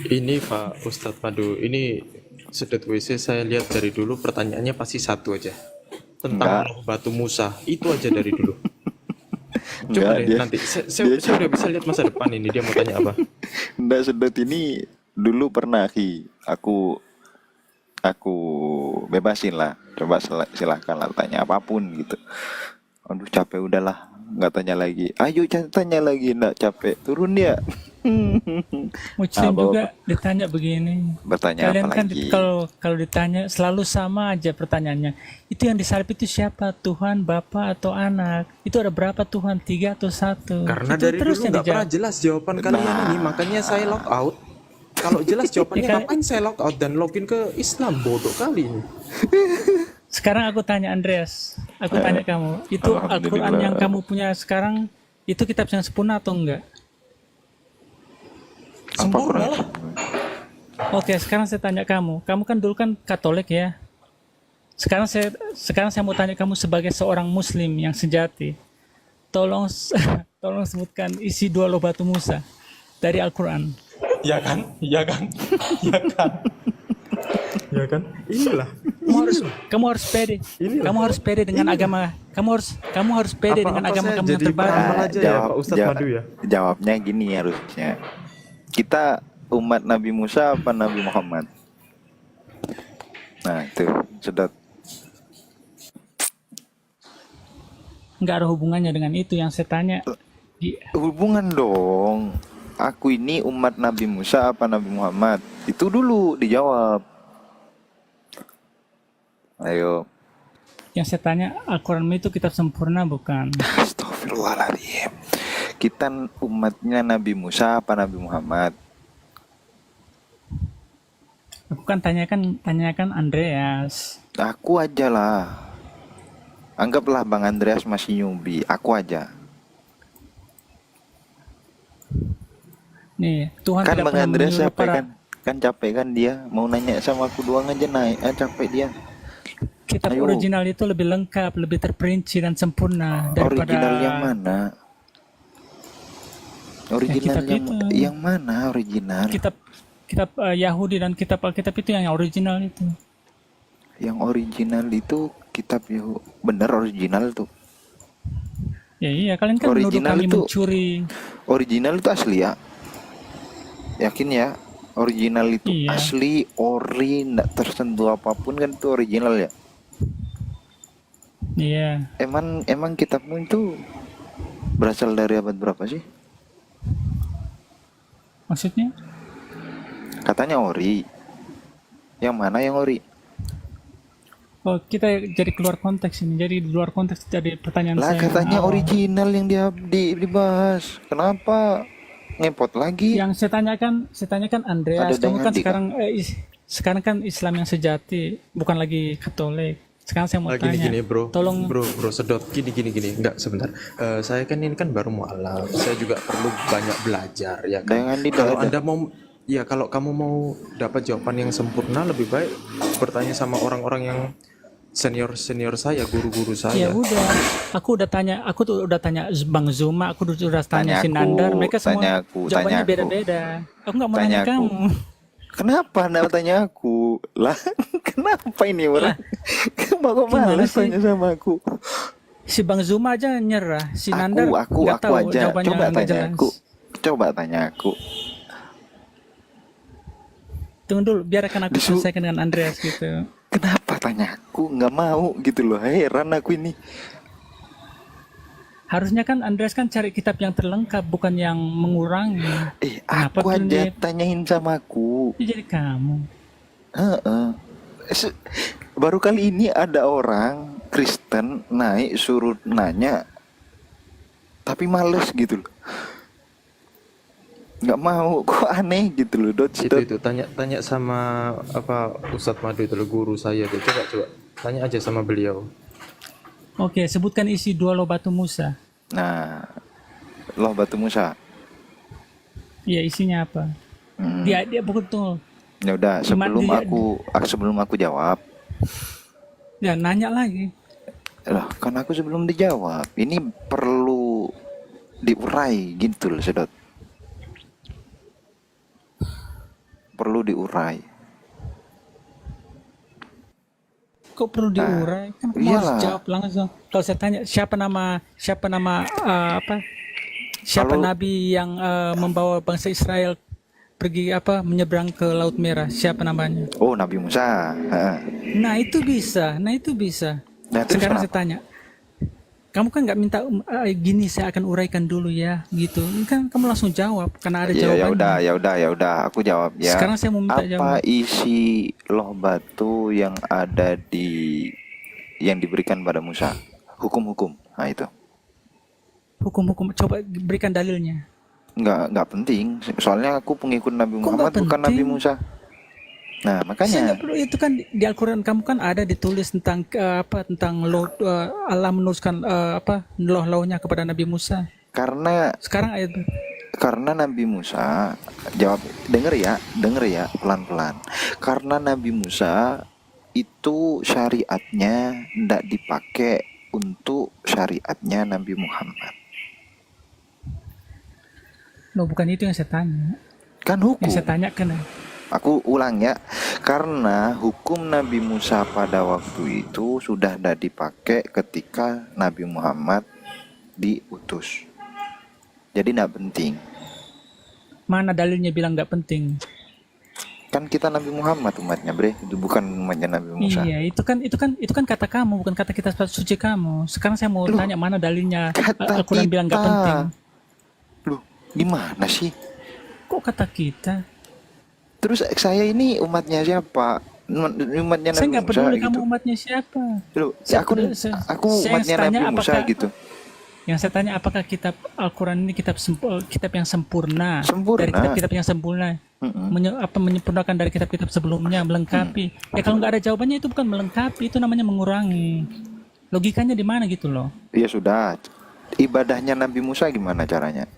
Ini Pak Ustadz Madu, ini sedot WC saya lihat dari dulu pertanyaannya pasti satu aja. Tentang Enggak, Loh Batu Musa, itu aja dari dulu. enggak Coba deh dia. nanti, Dia saya udah bisa lihat masa depan ini, dia mau tanya apa. enggak, sedot ini dulu pernah Ki. Aku bebasin lah. Coba silahkan lah tanya apapun gitu. Aduh capek udahlah, nggak tanya lagi. Ayo tanya lagi, nggak capek. Turun dia. Ah, Muslim bapak juga ditanya begini. bertanya apa Kalian kan lagi? kalau kalau ditanya selalu sama aja pertanyaannya. Itu yang disalib itu siapa? Tuhan, Bapa atau anak? Itu ada berapa Tuhan? 3 atau 1? Karena Itu dari terus dulu yang nggak pernah dijawab. jelas jawaban kalian ini, makanya saya lock out. Kalau jelas jawabannya Ya kan? ngapain saya lock out dan login ke Islam, bodoh kali ini. Sekarang aku tanya Andreas, aku tanya kamu, itu Al-Quran yang Alhamdulillah. kamu punya sekarang itu kitab yang sempurna atau enggak? Apa Sempurna kurang? lah. Oke, sekarang saya tanya kamu kan dulu kan Katolik ya. Sekarang saya mau tanya kamu sebagai seorang Muslim yang sejati. Tolong tolong sebutkan isi 2 Loh Batu Musa dari Al-Quran. Ya kan? Ya kan? Ya kan? Ya kan? Inilah. Kamu harus pede. Inilah. Kamu harus pede dengan agama. Kamu harus pede dengan agama saya kamu yang jadi terbaru. peramal aja ya Pak Ustadz Madu ya? Jawabnya gini harusnya. Kita umat Nabi Musa apa Nabi Muhammad? Nah itu sedot. Nggak ada hubungannya dengan itu yang saya tanya. Hubungan dong. Aku ini umat Nabi Musa apa Nabi Muhammad? Itu dulu dijawab. Ayo. Yang saya tanya Al-Quran itu kitab sempurna bukan? Astagfirullahaladzim. Kita umatnya Nabi Musa apa Nabi Muhammad? Aku kan tanyakan Andreas. Aku aja lah. Anggaplah Bang Andreas masih nyubi. Aku aja. Nih, Tuhan Kan tidak Bang pernah Andreas menyuruh capek para kan? Kan capek kan dia. Mau nanya sama aku doang aja naik. Capek dia. kitab Ayo. original itu lebih lengkap, lebih terperinci dan sempurna daripada Original yang mana? Original kitab itu. yang mana original? kitab Yahudi dan kitab Alkitab itu yang original itu. Yang original itu kitab Yahudi. Bener original tuh. Ya iya, kalian kan menuduh Original kami itu mencuri. Original itu asli ya. Yakin ya? Original itu Iya. asli, ori, nggak tersentuh apapun kan itu original ya. Iya. Emang kitabmu itu berasal dari abad berapa sih? Maksudnya? Katanya ori. Yang mana yang ori? Oh, kita jadi keluar konteks ini. Jadi di luar konteks dari pertanyaan Lah saya. katanya Oh. original yang dibahas. Kenapa ngepot lagi? Yang saya tanyakan Andreas, Ada kamu kan Deng Andi, sekarang kan Islam yang sejati, bukan lagi Katolik. Sekarang saya mau tanya, Gini bro, tolong. bro sedot gini, enggak sebentar. Saya kan ini kan baru mualaf, saya juga perlu banyak belajar ya kan. Deng Andi Kalau ada. anda mau, ya kalau kamu mau dapat jawaban yang sempurna, lebih baik bertanya sama orang-orang yang senior saya, guru-guru Ya saya. udah, aku tuh udah tanya Bang Zuma, aku udah tanya si Nandar, mereka semua jawabannya beda-beda. Aku nggak mau nanya Tanya aku. kamu. Kenapa anda tanya aku? Lah, kenapa ini orang? Kok Gimana malas sih? tanya sama aku? Si Bang Zuma aja nyerah, si Nandar Aku nggak tahu aja. jawabannya Coba nggak tanya jelas. aku. Coba tanya aku. Tunggu dulu, biarkan aku selesaikan dengan Andreas gitu. Kenapa tanya aku? Nggak mau gitu loh. Heran aku ini. Harusnya kan Andreas kan cari kitab yang terlengkap, bukan yang mengurangi. Kenapa Aku aja kalian tanyain sama aku. jadi kamu? Heeh. Baru kali ini ada orang Kristen naik suruh nanya, tapi males gitu loh. Nggak mau, kok aneh gitu loh. Itu tanya sama apa Ustadz Madu itu loh, guru saya tuh. Coba tanya aja sama beliau. Oke, sebutkan isi dua loh batu Musa. Nah, loh batu Musa. Iya, isinya apa? Dia betul. Ya udah, sebelum aku jawab. Ya, nanya lagi. Loh, kan aku sebelum dijawab. Ini perlu diurai gitu loh, Sedot. Perlu diurai. Kok perlu diurai? Kan kamu harus iyalah. jawab langsung. Kalau saya tanya siapa nama Kalau- nabi yang membawa bangsa Israel pergi menyeberang ke Laut Merah? Siapa namanya? Oh, Nabi Musa. Heeh. Nah, itu bisa. Nah, terus Sekarang kenapa? saya tanya. Kamu kan nggak minta gini, saya akan uraikan dulu ya, gitu. Kan kamu langsung jawab karena ada jawabannya. Ya udah, aku jawab ya. Sekarang saya mau minta Apa jawab. isi loh batu yang ada yang diberikan pada Musa? Hukum-hukum. Nah, itu. Hukum-hukum, coba berikan dalilnya. Nggak penting. Soalnya aku pengikut Nabi Kok Muhammad, nggak bukan Nabi penting? Musa. Nah, Saya makanya nggak perlu, itu kan di Al-Quran kamu kan ada ditulis tentang tentang Allah menuliskan loh-lohnya kepada Nabi Musa. karena Sekarang ayat Nabi Musa denger ya pelan-pelan. Karena Nabi Musa itu syariatnya ndak dipakai untuk syariatnya Nabi Muhammad. loh, bukan itu yang saya tanya. Kan hukum. Yang saya tanya kan Aku ulang ya. Karena hukum Nabi Musa pada waktu itu sudah ndak dipakai ketika Nabi Muhammad diutus. Jadi ndak penting. mana dalilnya bilang nggak penting. Kan kita Nabi Muhammad umatnya, bre. Itu bukan umatnya Nabi Musa. Iya, itu kan kata kamu, bukan kata kitab suci kamu. Sekarang saya mau Loh, tanya mana dalilnya kata Al-Quran bilang nggak kita. penting. Loh, gimana sih? Kok kata kita? Terus saya ini umatnya siapa? Umatnya Saya Nabi nggak Musa peduli gitu. kamu umatnya siapa. Loh, Saya aku peduli- saya umatnya tanya Nabi Musa apakah- gitu. Yang saya tanya apakah kitab Al-Quran ini kitab yang sempurna, Sempurna. dari kitab-kitab yang sempurna, menyempurnakan dari kitab-kitab sebelumnya, melengkapi. Ya kalau nggak ada jawabannya itu bukan melengkapi, itu namanya mengurangi. Logikanya di mana gitu loh? Ya sudah. Ibadahnya Nabi Musa gimana caranya?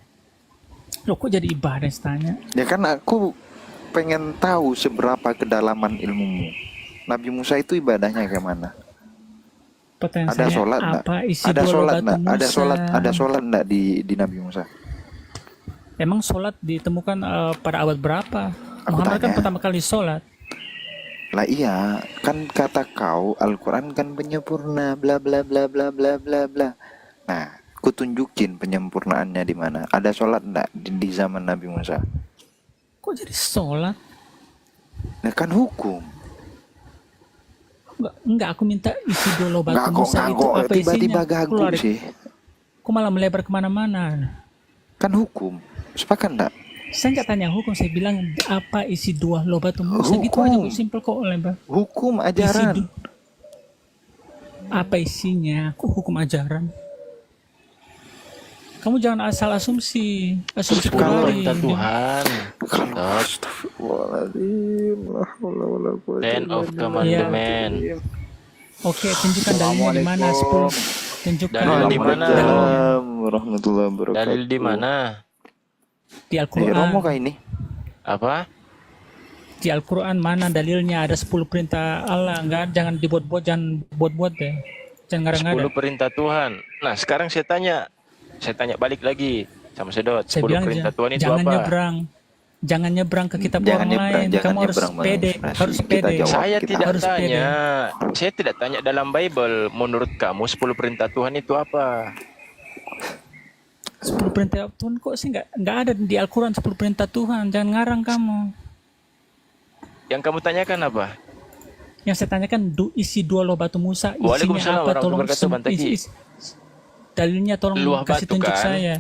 Loh kok jadi ibadah saya tanya? Ya kan aku pengen tahu seberapa kedalaman ilmumu. Nabi Musa itu ibadahnya kayak mana? Pertanyaan Ada saya, sholat enggak? apa isi Ada dua sholat batu enggak? Musa? Ada sholat enggak di Nabi Musa? Emang sholat ditemukan pada abad berapa? Aku Muhammad kan tanya. pertama kali sholat. Lah iya, kan kata kau Al-Quran kan penyempurna, bla bla bla bla bla bla bla. Nah, ku tunjukin penyempurnaannya di mana. Ada sholat enggak di zaman Nabi Musa? Kok jadi sholat? Nah, kan hukum. Enggak, aku minta isi dulu Enggak batu kok, Musa enggak itu kok. apa Tiba-tiba isinya? gagu sih. Kok malah melebar kemana-mana? Kan hukum. Sepakat enggak? Saya nggak tanya hukum, saya bilang apa isi dua lo batu Musa gitu aja, Hukum. kok simple kok lebar. Hukum Isi ajaran. apa isinya? Kok hukum ajaran? Kamu jangan asal asumsi Kalau pribadi. perintah Tuhan, Kalau Tok, astagfirullahaladzim, la haula wala quwwata Ten illa of billah. Commandment. Oke, tunjukkan dalilnya di mana 10. Tunjukkan Dalil di mana? Waalaikumsalam warahmatullahi wabarakatuh. Dalil di mana? di Eh, Romo Al-Quran. kah ini? Apa? Di Al-Quran mana dalilnya ada 10 perintah Allah? Enggak, jangan dibuat-buat, jangan buat-buat deh. Jangan ngarang-ngarang. 10 perintah Tuhan. Nah, sekarang saya tanya balik lagi sama Sedot. Saya 10 bilang perintah aja, Tuhan itu jangan apa? nyebrang. Jangan nyebrang ke kitab Jangan orang nyebrang, lain. jangan Kamu harus nyebrang, Bang pede, Frasi. harus Kita pede. jawab. Saya kita tidak harus pede. saya tidak tanya dalam Bible. Menurut kamu 10 perintah Tuhan itu apa? 10 perintah Tuhan kok sih nggak ada di Al-Quran 10 perintah Tuhan. Jangan ngarang kamu. Yang kamu tanyakan apa? Yang saya tanyakan isi dua loh batu Musa isinya Waalaikumsalam apa? Tolong warahmatullahi wabarakatuh, Bang Teki. dalilnya tolong Luah kasih batu tunjuk kan? saya.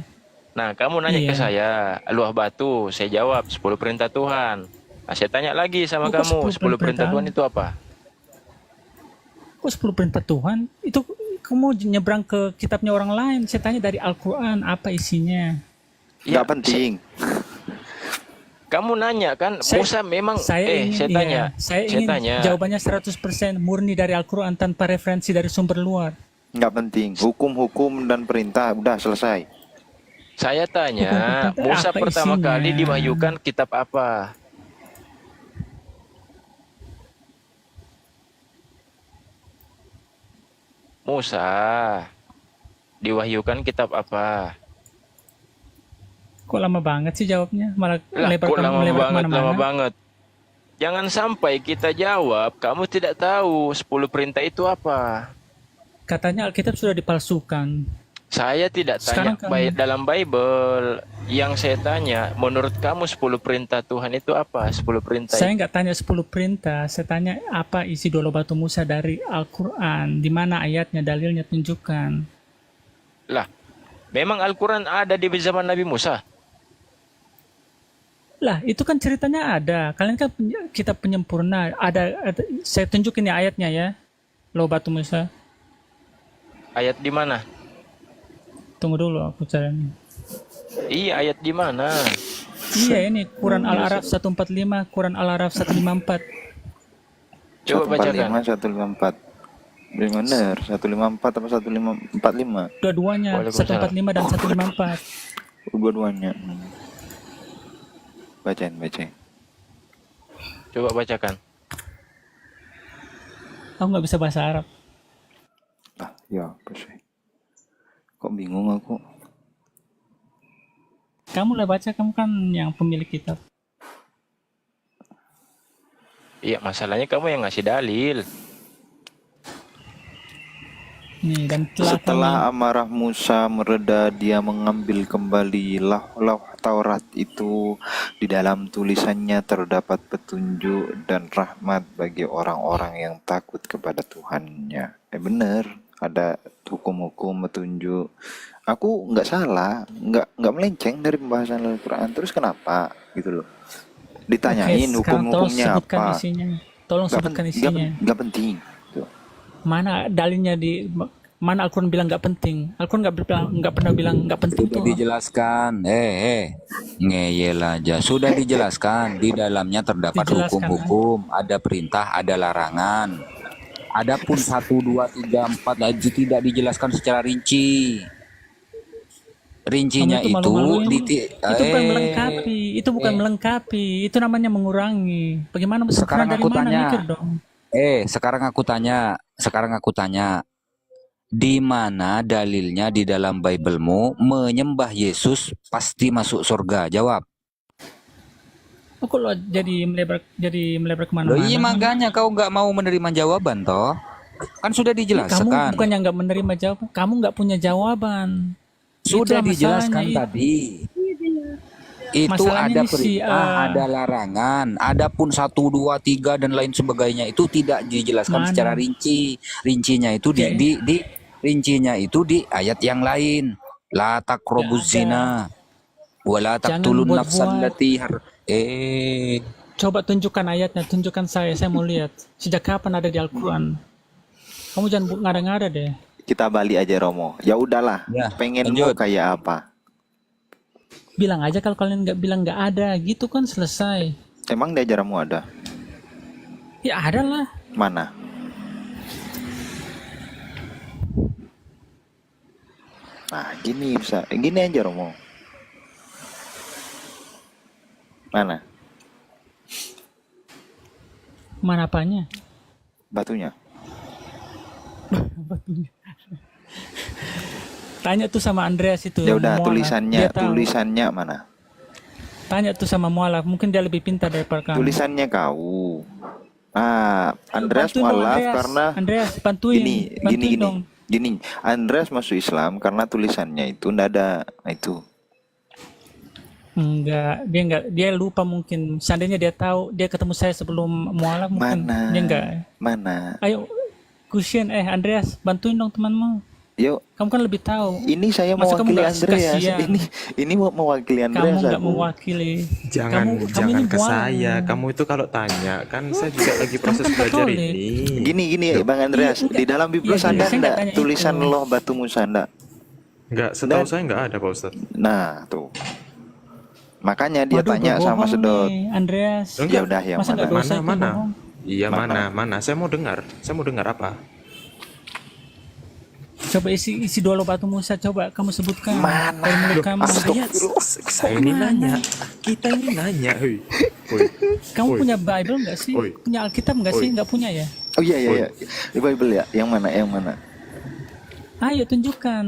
Nah, kamu nanya Iya. ke saya, luah batu. Saya jawab 10 perintah Tuhan. Nah, saya tanya lagi sama Kok kamu, 10 perintah perintah? Tuhan itu apa? Kok 10 perintah Tuhan? Itu kamu nyebrang ke kitabnya orang lain. Saya tanya dari Al-Quran apa isinya. Ya, Nggak penting. Kamu nanya kan, Saya- Musa memang Saya ingin, saya tanya. iya, saya saya ingin tanya. jawabannya 100% murni dari Al-Quran tanpa referensi dari sumber luar. Nggak penting. Hukum-hukum dan perintah udah selesai. Saya tanya, Hukum-hukum Musa apa pertama isinya? kali diwahyukan kitab apa? Musa diwahyukan kitab apa? Kok lama banget sih jawabnya? Malah Lah, lebar kok lama melebar banget, kemana-mana. lama banget. Jangan sampai kita jawab, kamu tidak tahu 10 perintah itu apa. Katanya Alkitab sudah dipalsukan. Saya tidak tanya Sekarang kamu- dalam Bible. Yang saya tanya, menurut kamu 10 perintah Tuhan itu apa? 10 perintah Saya nggak tanya 10 perintah, saya tanya apa isi dua batu Musa dari Al-Quran, di mana ayatnya, dalilnya, tunjukkan. Lah, memang Al-Quran ada di zaman Nabi Musa. Lah, itu kan ceritanya ada. Kalian kan kitab penyempurna, ada saya tunjukin ya ayatnya ya. Lo batu Musa. Ayat di mana? Tunggu dulu aku cari. Iya, ayat di mana? Iya, ini Quran Al-Araf 145, Quran Al-Araf 154. Coba bacakan. 145, 154. Benar, 154 apa 1545? Dua-duanya, Waalaikumsalam. 145 dan 154. Dua-duanya. Bacain. Coba bacakan. Aku nggak bisa bahasa Arab. Ah, ya apa sih? Kok bingung aku? Kamu lah baca, kamu kan yang pemilik kitab. Iya, masalahnya kamu yang ngasih dalil. Nih, dan Setelah amarah Musa mereda, dia mengambil kembali lauh Taurat itu. Di dalam tulisannya terdapat petunjuk dan rahmat bagi orang-orang yang takut kepada Tuhannya. Bener, ada hukum-hukum, petunjuk. Aku nggak salah, nggak melenceng dari pembahasan Al-Quran. Terus kenapa gitu loh? Ditanyain Oke, sekarang hukum-hukumnya tolong sebutkan apa? isinya. Tolong sebutkan isinya. Nggak penting. Tuh. Mana dalilnya di mana Al-Quran bilang nggak penting? Al-Quran nggak pernah bilang nggak penting Sudah tuh. dijelaskan, ngeyel aja. Sudah dijelaskan, di dalamnya terdapat Dijelaskan, hukum-hukum, ada perintah, ada larangan. Adapun 1, 2, 3, 4 lagi tidak dijelaskan secara rinci. Rincinya Kamu itu, malu-maluin. Itu bukan melengkapi, itu bukan eh. melengkapi, itu namanya mengurangi. Bagaimana Sekarang dari aku mana tanya. mikir dong? Sekarang aku tanya, di mana dalilnya di dalam Biblemu menyembah Yesus pasti masuk surga? Jawab. Oh, kok lo jadi melebar Loh kemana-mana? iya makanya kau nggak mau menerima jawaban toh. Kan sudah Kamu dijelaskan. bukannya nggak menerima jawaban, kamu nggak punya jawaban. Sudah Itulah masalahnya. dijelaskan tadi. Itu Masalahnya ada nih si perintah, ada larangan. Adapun 1, 2, 3 dan lain sebagainya itu tidak dijelaskan Mana? secara rinci. Rincinya itu rincinya itu di ayat yang lain. La taqrabuz Nggak ada. zina wa la Jangan taqtulun buat-buat. nafsal lati Coba tunjukkan ayatnya, tunjukkan saya mau lihat. Sejak kapan ada di Al-Quran? Kamu jangan ngada-ngada deh. Kita balik aja Romo. Ya udahlah. Ya, Pengen lanjut. mau kayak apa? Bilang aja kalau kalian nggak bilang nggak ada, gitu kan selesai. Emang di ajaranmu ada? Ya ada lah. Mana? Nah, gini bisa. Gini aja Romo. Mana? Mana apanya? Batunya. Tanya tuh sama Andreas itu. Ya udah Mualaf. tulisannya, Dia tahu. tulisannya mana? Tanya tuh sama Mualaf, mungkin dia lebih pintar daripada kamu. Tulisannya kau. Ah, Andreas Bantuin dong, mualaf Andreas. karena Andreas, bantuin. Bantuin gini. dong. Gini, Andreas masuk Islam karena tulisannya itu ndak ada. Nah, itu. Enggak, dia lupa mungkin. Seandainya dia tahu, dia ketemu saya sebelum Mualaf mungkin. Mana? Dia enggak. Mana? Ayo, Kusien, Andreas, bantuin dong temanmu. Yuk, Kamu kan lebih tahu. ini saya Masa kamu mewakili nggak Andreas. kasihan? Ini mau mewakili Kamu Andreas nggak aku. mewakili. Jangan Kamu ini ke mualaf. saya. Kamu itu kalau tanya kan saya juga lagi proses kan belajar Katolik. ini. Gini Bang Andreas, Iya, di dalam Biblis iya, ada saya nggak enggak tanya tulisan itu. loh batu Musa enggak? Enggak, setahu saya enggak ada Pak Ustadz. Nah, tuh. Makanya dia Waduh, tanya sama berbohong Sedot. nih, Andreas. Ya udah yang Masa nggak mana? dosa itu Mana? bohong? Iya Mana? mana? Saya mau dengar apa? Coba isi dua batu Musa, coba kamu sebutkan. Mana? Dari mulut kamu. Saya ini nanya. Kita ini nanya, hei. Kamu Oi. punya Bible nggak sih? Oi. Punya Alkitab nggak sih? Oi. Nggak punya ya? Oh iya. Di Bible ya. Yang mana? Ayo tunjukkan.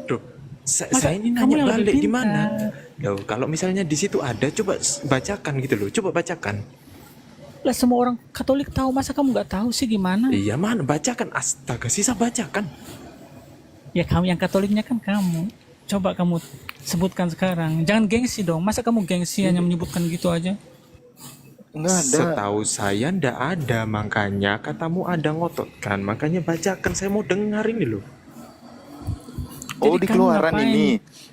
Duh, Masa saya ini kamu nanya yang lebih balik pintar. gimana? Loh, kalau misalnya di situ ada, coba bacakan gitu loh. Coba bacakan. Lah semua orang Katolik tahu, masa kamu nggak tahu sih gimana? Iya mana? Bacakan. Astaga, sisa bacakan. Ya kamu yang Katoliknya kan kamu. Coba kamu sebutkan sekarang. Jangan gengsi dong. Masa kamu gengsi hanya menyebutkan gitu aja? Enggak ada. Setahu saya ndak ada, makanya katamu ada ngotot kan. Makanya bacakan, saya mau dengar ini loh. Oh, Jadi di kamu keluaran ngapain? ini.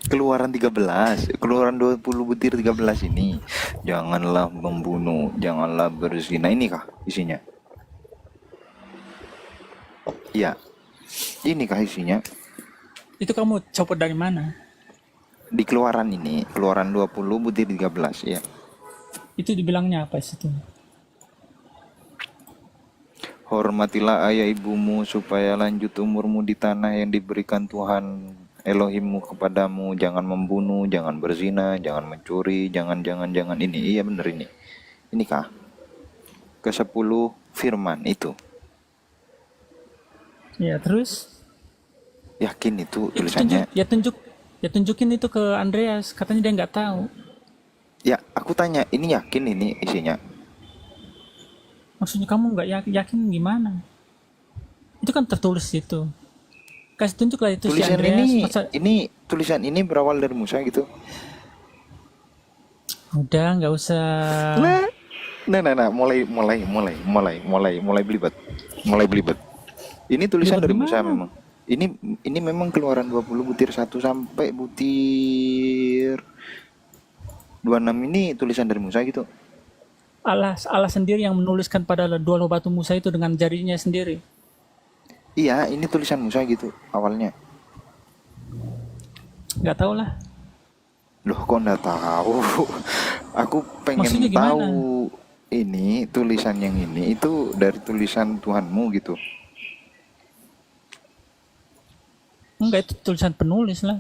Keluaran 13. Keluaran 20 butir 13 ini. Janganlah membunuh, janganlah berzina. Ini kah isinya? Iya. Ini kah isinya? Itu kamu copot dari mana? Di keluaran ini, keluaran 20 butir 13 ya. Itu dibilangnya apa situ? Hormatilah ayah ibumu supaya lanjut umurmu di tanah yang diberikan Tuhan Elohimmu kepadamu. Jangan membunuh, jangan berzina, jangan mencuri, jangan ini. Iya bener ini. Ini kah? Ke-10 firman itu. Ya terus? Yakin itu Itu tulisannya? tunjukin itu ke Andreas. Katanya dia nggak tahu. Ya, aku tanya, ini yakin ini isinya? Maksudnya kamu nggak yakin gimana? Itu kan tertulis itu. Kasih tunjuk lah itu si Tulisan Andreas. ini tulisan ini berawal dari Musa gitu. Udah nggak usah. Nah, mulai belibet. Mulai belibet. Ini tulisan Belibet dari Musa gimana? memang. Ini memang keluaran 20 butir 1 sampai butir 26 ini tulisan dari Musa gitu. Allah sendiri yang menuliskan pada dua batu Musa itu dengan jarinya sendiri. Iya, ini tulisan Musa gitu awalnya. Nggak tahu lah. Loh, kok nggak tahu? Aku pengen Maksudnya gimana? tahu ini tulisan yang ini itu dari tulisan Tuhanmu gitu. Enggak, itu tulisan penulis lah.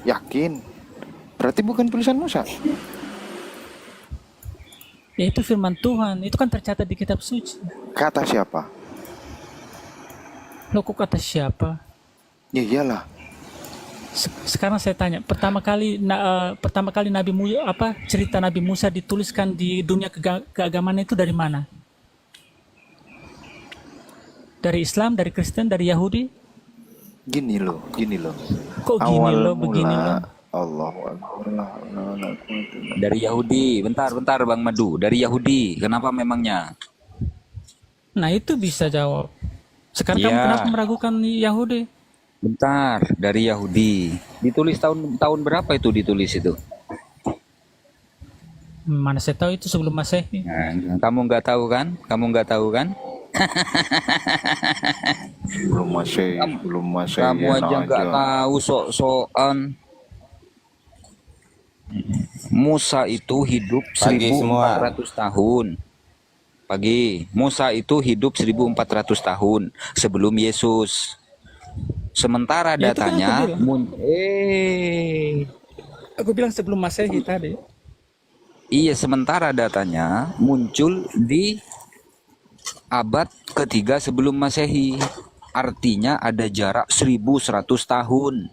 Yakin? Berarti bukan tulisan Musa? Ya itu firman Tuhan. Itu kan tercatat di kitab suci. Kata siapa? Loh kok kata siapa? Ya iyalah. Sekarang saya tanya, pertama kali cerita Nabi Musa dituliskan di dunia keagamaan itu dari mana? Dari Islam, dari Kristen, dari Yahudi? Gini loh. Kok gini Awal loh, begini mula loh? Allahu Akbar. La ilaha illallah. Dari Yahudi. Bentar Bang Madu. Dari Yahudi. Kenapa memangnya? Nah itu bisa jawab. Sekarang kamu Iya. kenapa meragukan Yahudi? Bentar, dari Yahudi. Ditulis tahun berapa itu ditulis itu? Mana saya tahu itu sebelum Masehi. Nah, kamu nggak tahu kan? Belum masih Kamu aja nggak tahu sok-sokan. Musa itu hidup Pagi 1400 tahun. Pagi. Musa itu hidup 1400 tahun sebelum Yesus. Sementara Ya, itu kan datanya Aku bilang sebelum Masehi tadi. iya, sementara datanya muncul di abad ketiga sebelum Masehi. Artinya ada jarak 1100 tahun.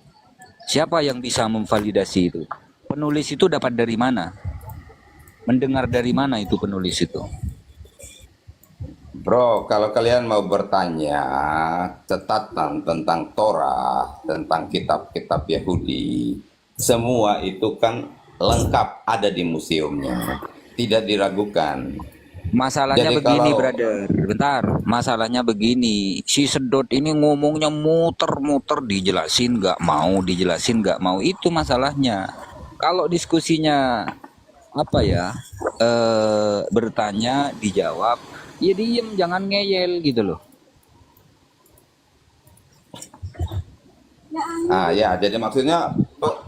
Siapa yang bisa memvalidasi itu? Penulis itu dapat dari mana? Mendengar dari mana itu penulis itu? Bro, kalau kalian mau bertanya catatan tentang Torah, tentang kitab-kitab Yahudi, semua itu kan lengkap ada di museumnya, tidak diragukan. Masalahnya Jadi begini, kalau- brother. Bentar, masalahnya begini. Si Sedot ini ngomongnya muter-muter, dijelasin nggak mau. Itu masalahnya. Kalau diskusinya bertanya, dijawab, ya diem, jangan ngeyel gitu loh. Ya, jadi maksudnya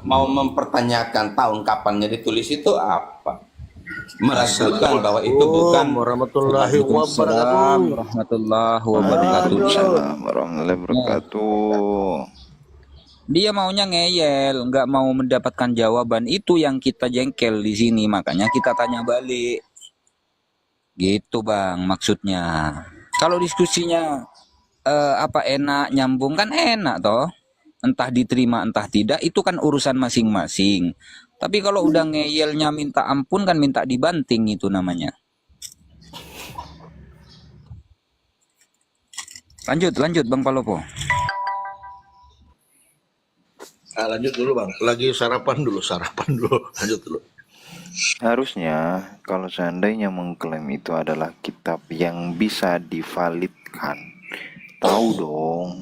mau mempertanyakan tahun kapannya ditulis itu apa? Meragukan bahwa itu bukan warahmatullahi wabarakatuh. Warahmatullahi wabarakatuh. Waalaikumsalam warahmatullahi wabarakatuh. Dia maunya ngeyel, nggak mau mendapatkan jawaban. Itu yang kita jengkel di sini, makanya kita tanya balik. Gitu Bang, maksudnya. Kalau diskusinya enak, nyambung kan enak toh. Entah diterima, entah tidak, itu kan urusan masing-masing. Tapi kalau udah ngeyelnya minta ampun kan minta dibanting itu namanya. Lanjut Bang Palopo. Lanjut dulu Bang, lagi sarapan dulu. Lanjut dulu. Harusnya kalau seandainya mengklaim itu adalah kitab yang bisa divalidkan, tahu dong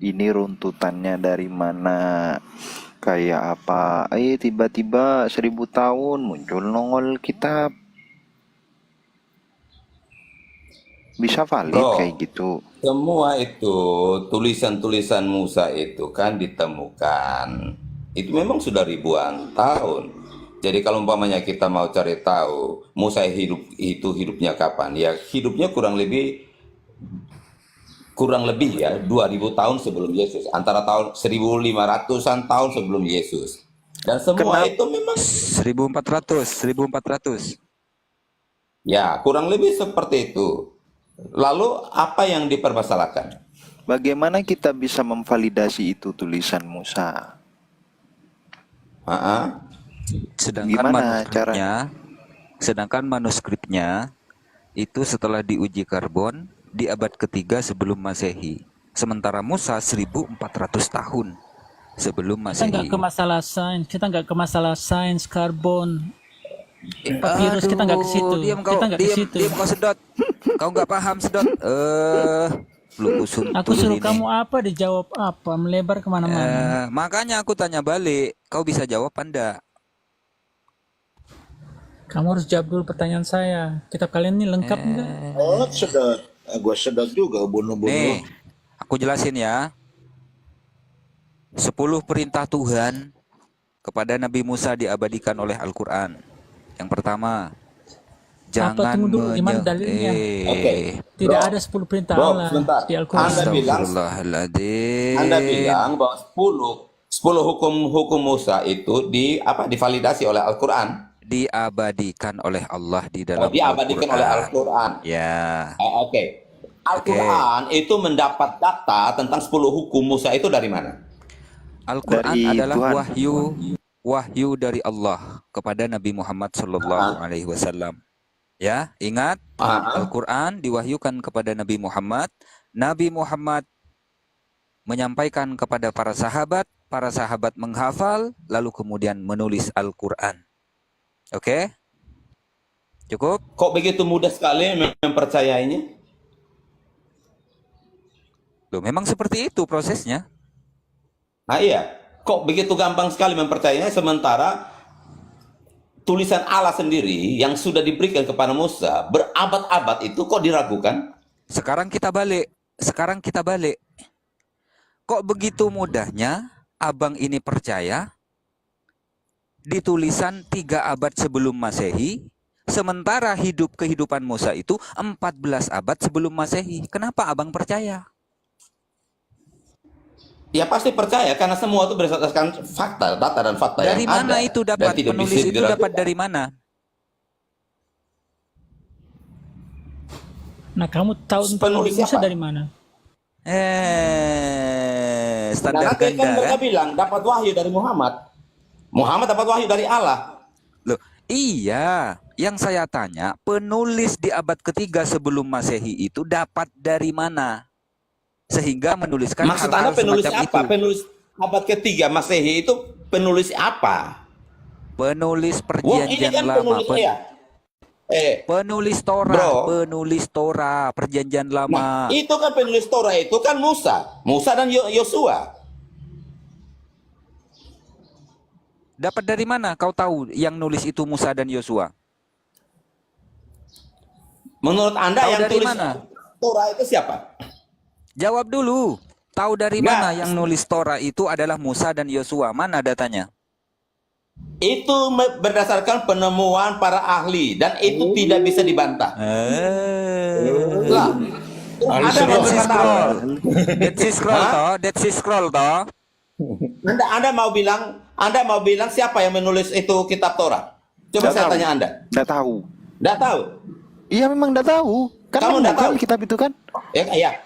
ini runtutannya dari mana, kayak apa. Tiba-tiba 1000 tahun muncul nongol kitab, bisa valid Bro, kayak gitu. semua itu tulisan-tulisan Musa itu kan ditemukan. Itu memang sudah ribuan tahun. Jadi kalau umpamanya kita mau cari tahu Musa hidupnya kapan? Ya hidupnya kurang lebih ya 2000 tahun sebelum Yesus, antara tahun 1500-an tahun sebelum Yesus. Dan semua itu memang 1400. ya kurang lebih seperti itu. Lalu apa yang dipermasalahkan? Bagaimana kita bisa memvalidasi itu tulisan Musa? Gimana Sedangkan manuskripnya itu setelah diuji karbon di abad ketiga sebelum Masehi. Sementara Musa 1400 tahun sebelum Kita nggak Masehi. ke masalah sains, karbon, papirus, kita nggak ke situ. Kita nggak ke situ. Diam kau Sedot. Kau nggak paham Sedot. Lu Aku suruh kamu apa, dijawab apa, melebar kemana-mana. Makanya aku tanya balik, kau bisa jawab anda? Kamu harus jawab dulu pertanyaan saya. Kitab kalian ini lengkap enggak? Oh, sedot. Gue sedot juga bunuh-bunuh. Nih, aku jelasin ya. 10 perintah Tuhan kepada Nabi Musa diabadikan oleh Al-Quran. Yang pertama, jangan Tunggu dulu, gimana dalilnya? Oke. Tidak Bro, ada 10 perintah Bro, Allah sebentar. di Al-Quran. Astagfirullahaladzim. Anda bilang bahwa 10 hukum Musa itu divalidasi oleh Al-Qur'an. Diabadikan oleh Allah di dalam Diabadikan oleh Al-Qur'an. Ya, Oke. Al-Qur'an itu mendapat data tentang 10 hukum Musa itu dari mana? Al-Quran dari adalah Tuhan. wahyu dari Allah kepada Nabi Muhammad Sallallahu Alaihi Wasallam. Ya, ingat, Al-Quran diwahyukan kepada Nabi Muhammad. Nabi Muhammad menyampaikan kepada para sahabat menghafal, lalu kemudian menulis Al-Quran. Oke? Cukup? Kok begitu mudah sekali mempercayainya? Loh, memang seperti itu prosesnya. Nah iya, kok begitu gampang sekali mempercayainya sementara tulisan Allah sendiri yang sudah diberikan kepada Musa berabad-abad itu kok diragukan? Sekarang kita balik. Kok begitu mudahnya abang ini percaya di tulisan 3 abad sebelum Masehi, sementara kehidupan Musa itu 14 abad sebelum Masehi. Kenapa abang percaya? Ya pasti percaya karena semua itu berdasarkan fakta, data dan fakta Dari yang mana ada. itu Dan dapat? tidak Penulis bisa itu dapat diragukan. dari mana? Nah, kamu tahu tentang Nabi Penulis Musa siapa? dari mana? Standar Nah, nanti kan ganda mereka kan? bilang dapat wahyu dari Muhammad. Muhammad dapat wahyu dari Allah. Loh, iya. Yang saya tanya, penulis di abad ketiga sebelum Masehi itu dapat dari mana? Sehingga menuliskan Maksud Anda hal-hal penulis semacam apa? itu. Penulis abad ketiga Masehi itu penulis apa? Penulis Wong ini perjanjian kan lama. penulis ya. Penulis Torah, Bro. penulis Torah, perjanjian Nah, lama. itu kan penulis Torah itu kan Musa dan Yosua. Dapat dari mana kau tahu yang nulis itu Musa dan Yosua? Menurut Anda Tahu yang dari tulis mana? Torah itu siapa? Jawab dulu. Tahu dari Nggak. mana yang nulis Torah itu adalah Musa dan Yosua? Mana datanya? Itu berdasarkan penemuan para ahli dan itu tidak bisa dibantah. Lah, ada yang Dead Sea berkata Scroll. apa? Dead Sea Scroll Hah? toh, Dead Sea Scroll toh. Anda mau bilang siapa yang menulis itu kitab Torah? Coba Nggak saya tahu. tanya Anda. Nggak tahu. Nggak tahu? Iya memang nggak tahu. Kan Kamu nemu nggak kan tahu? kitab itu kan? Ya.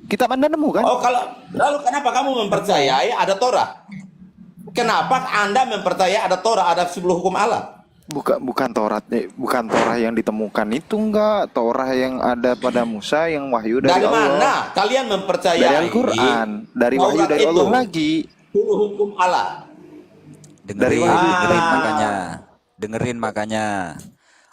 Kitab Anda nemu kan? Oh, lalu kenapa kamu mempercayai ada Torah? Kenapa Anda mempercayai ada Torah, ada 10 hukum Allah? Bukan Torah yang ditemukan itu enggak. Torah yang ada pada Musa yang wahyu dari Dari Allah. mana kalian mempercayai Dari Al-Quran, dari wahyu Taurat dari itu Allah lagi. 10 hukum Allah? Dari Dengerin, wahyu. dengerin makanya.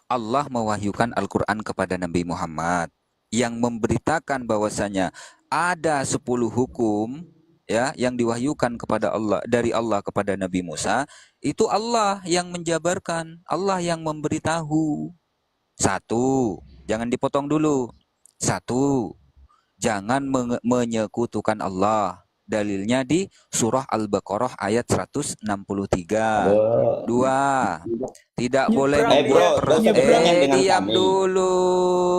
Allah mewahyukan Al-Quran kepada Nabi Muhammad yang memberitakan bahwasanya ada 10 hukum ya yang diwahyukan kepada Allah dari Allah kepada Nabi Musa. Itu Allah yang menjabarkan, Allah yang memberitahu. 1, jangan dipotong dulu. 1, jangan menyekutukan Allah. Dalilnya di surah Al-Baqarah ayat 163. 2, tidak boleh bro, membuat nyebrang yang dengan diam kami. dulu.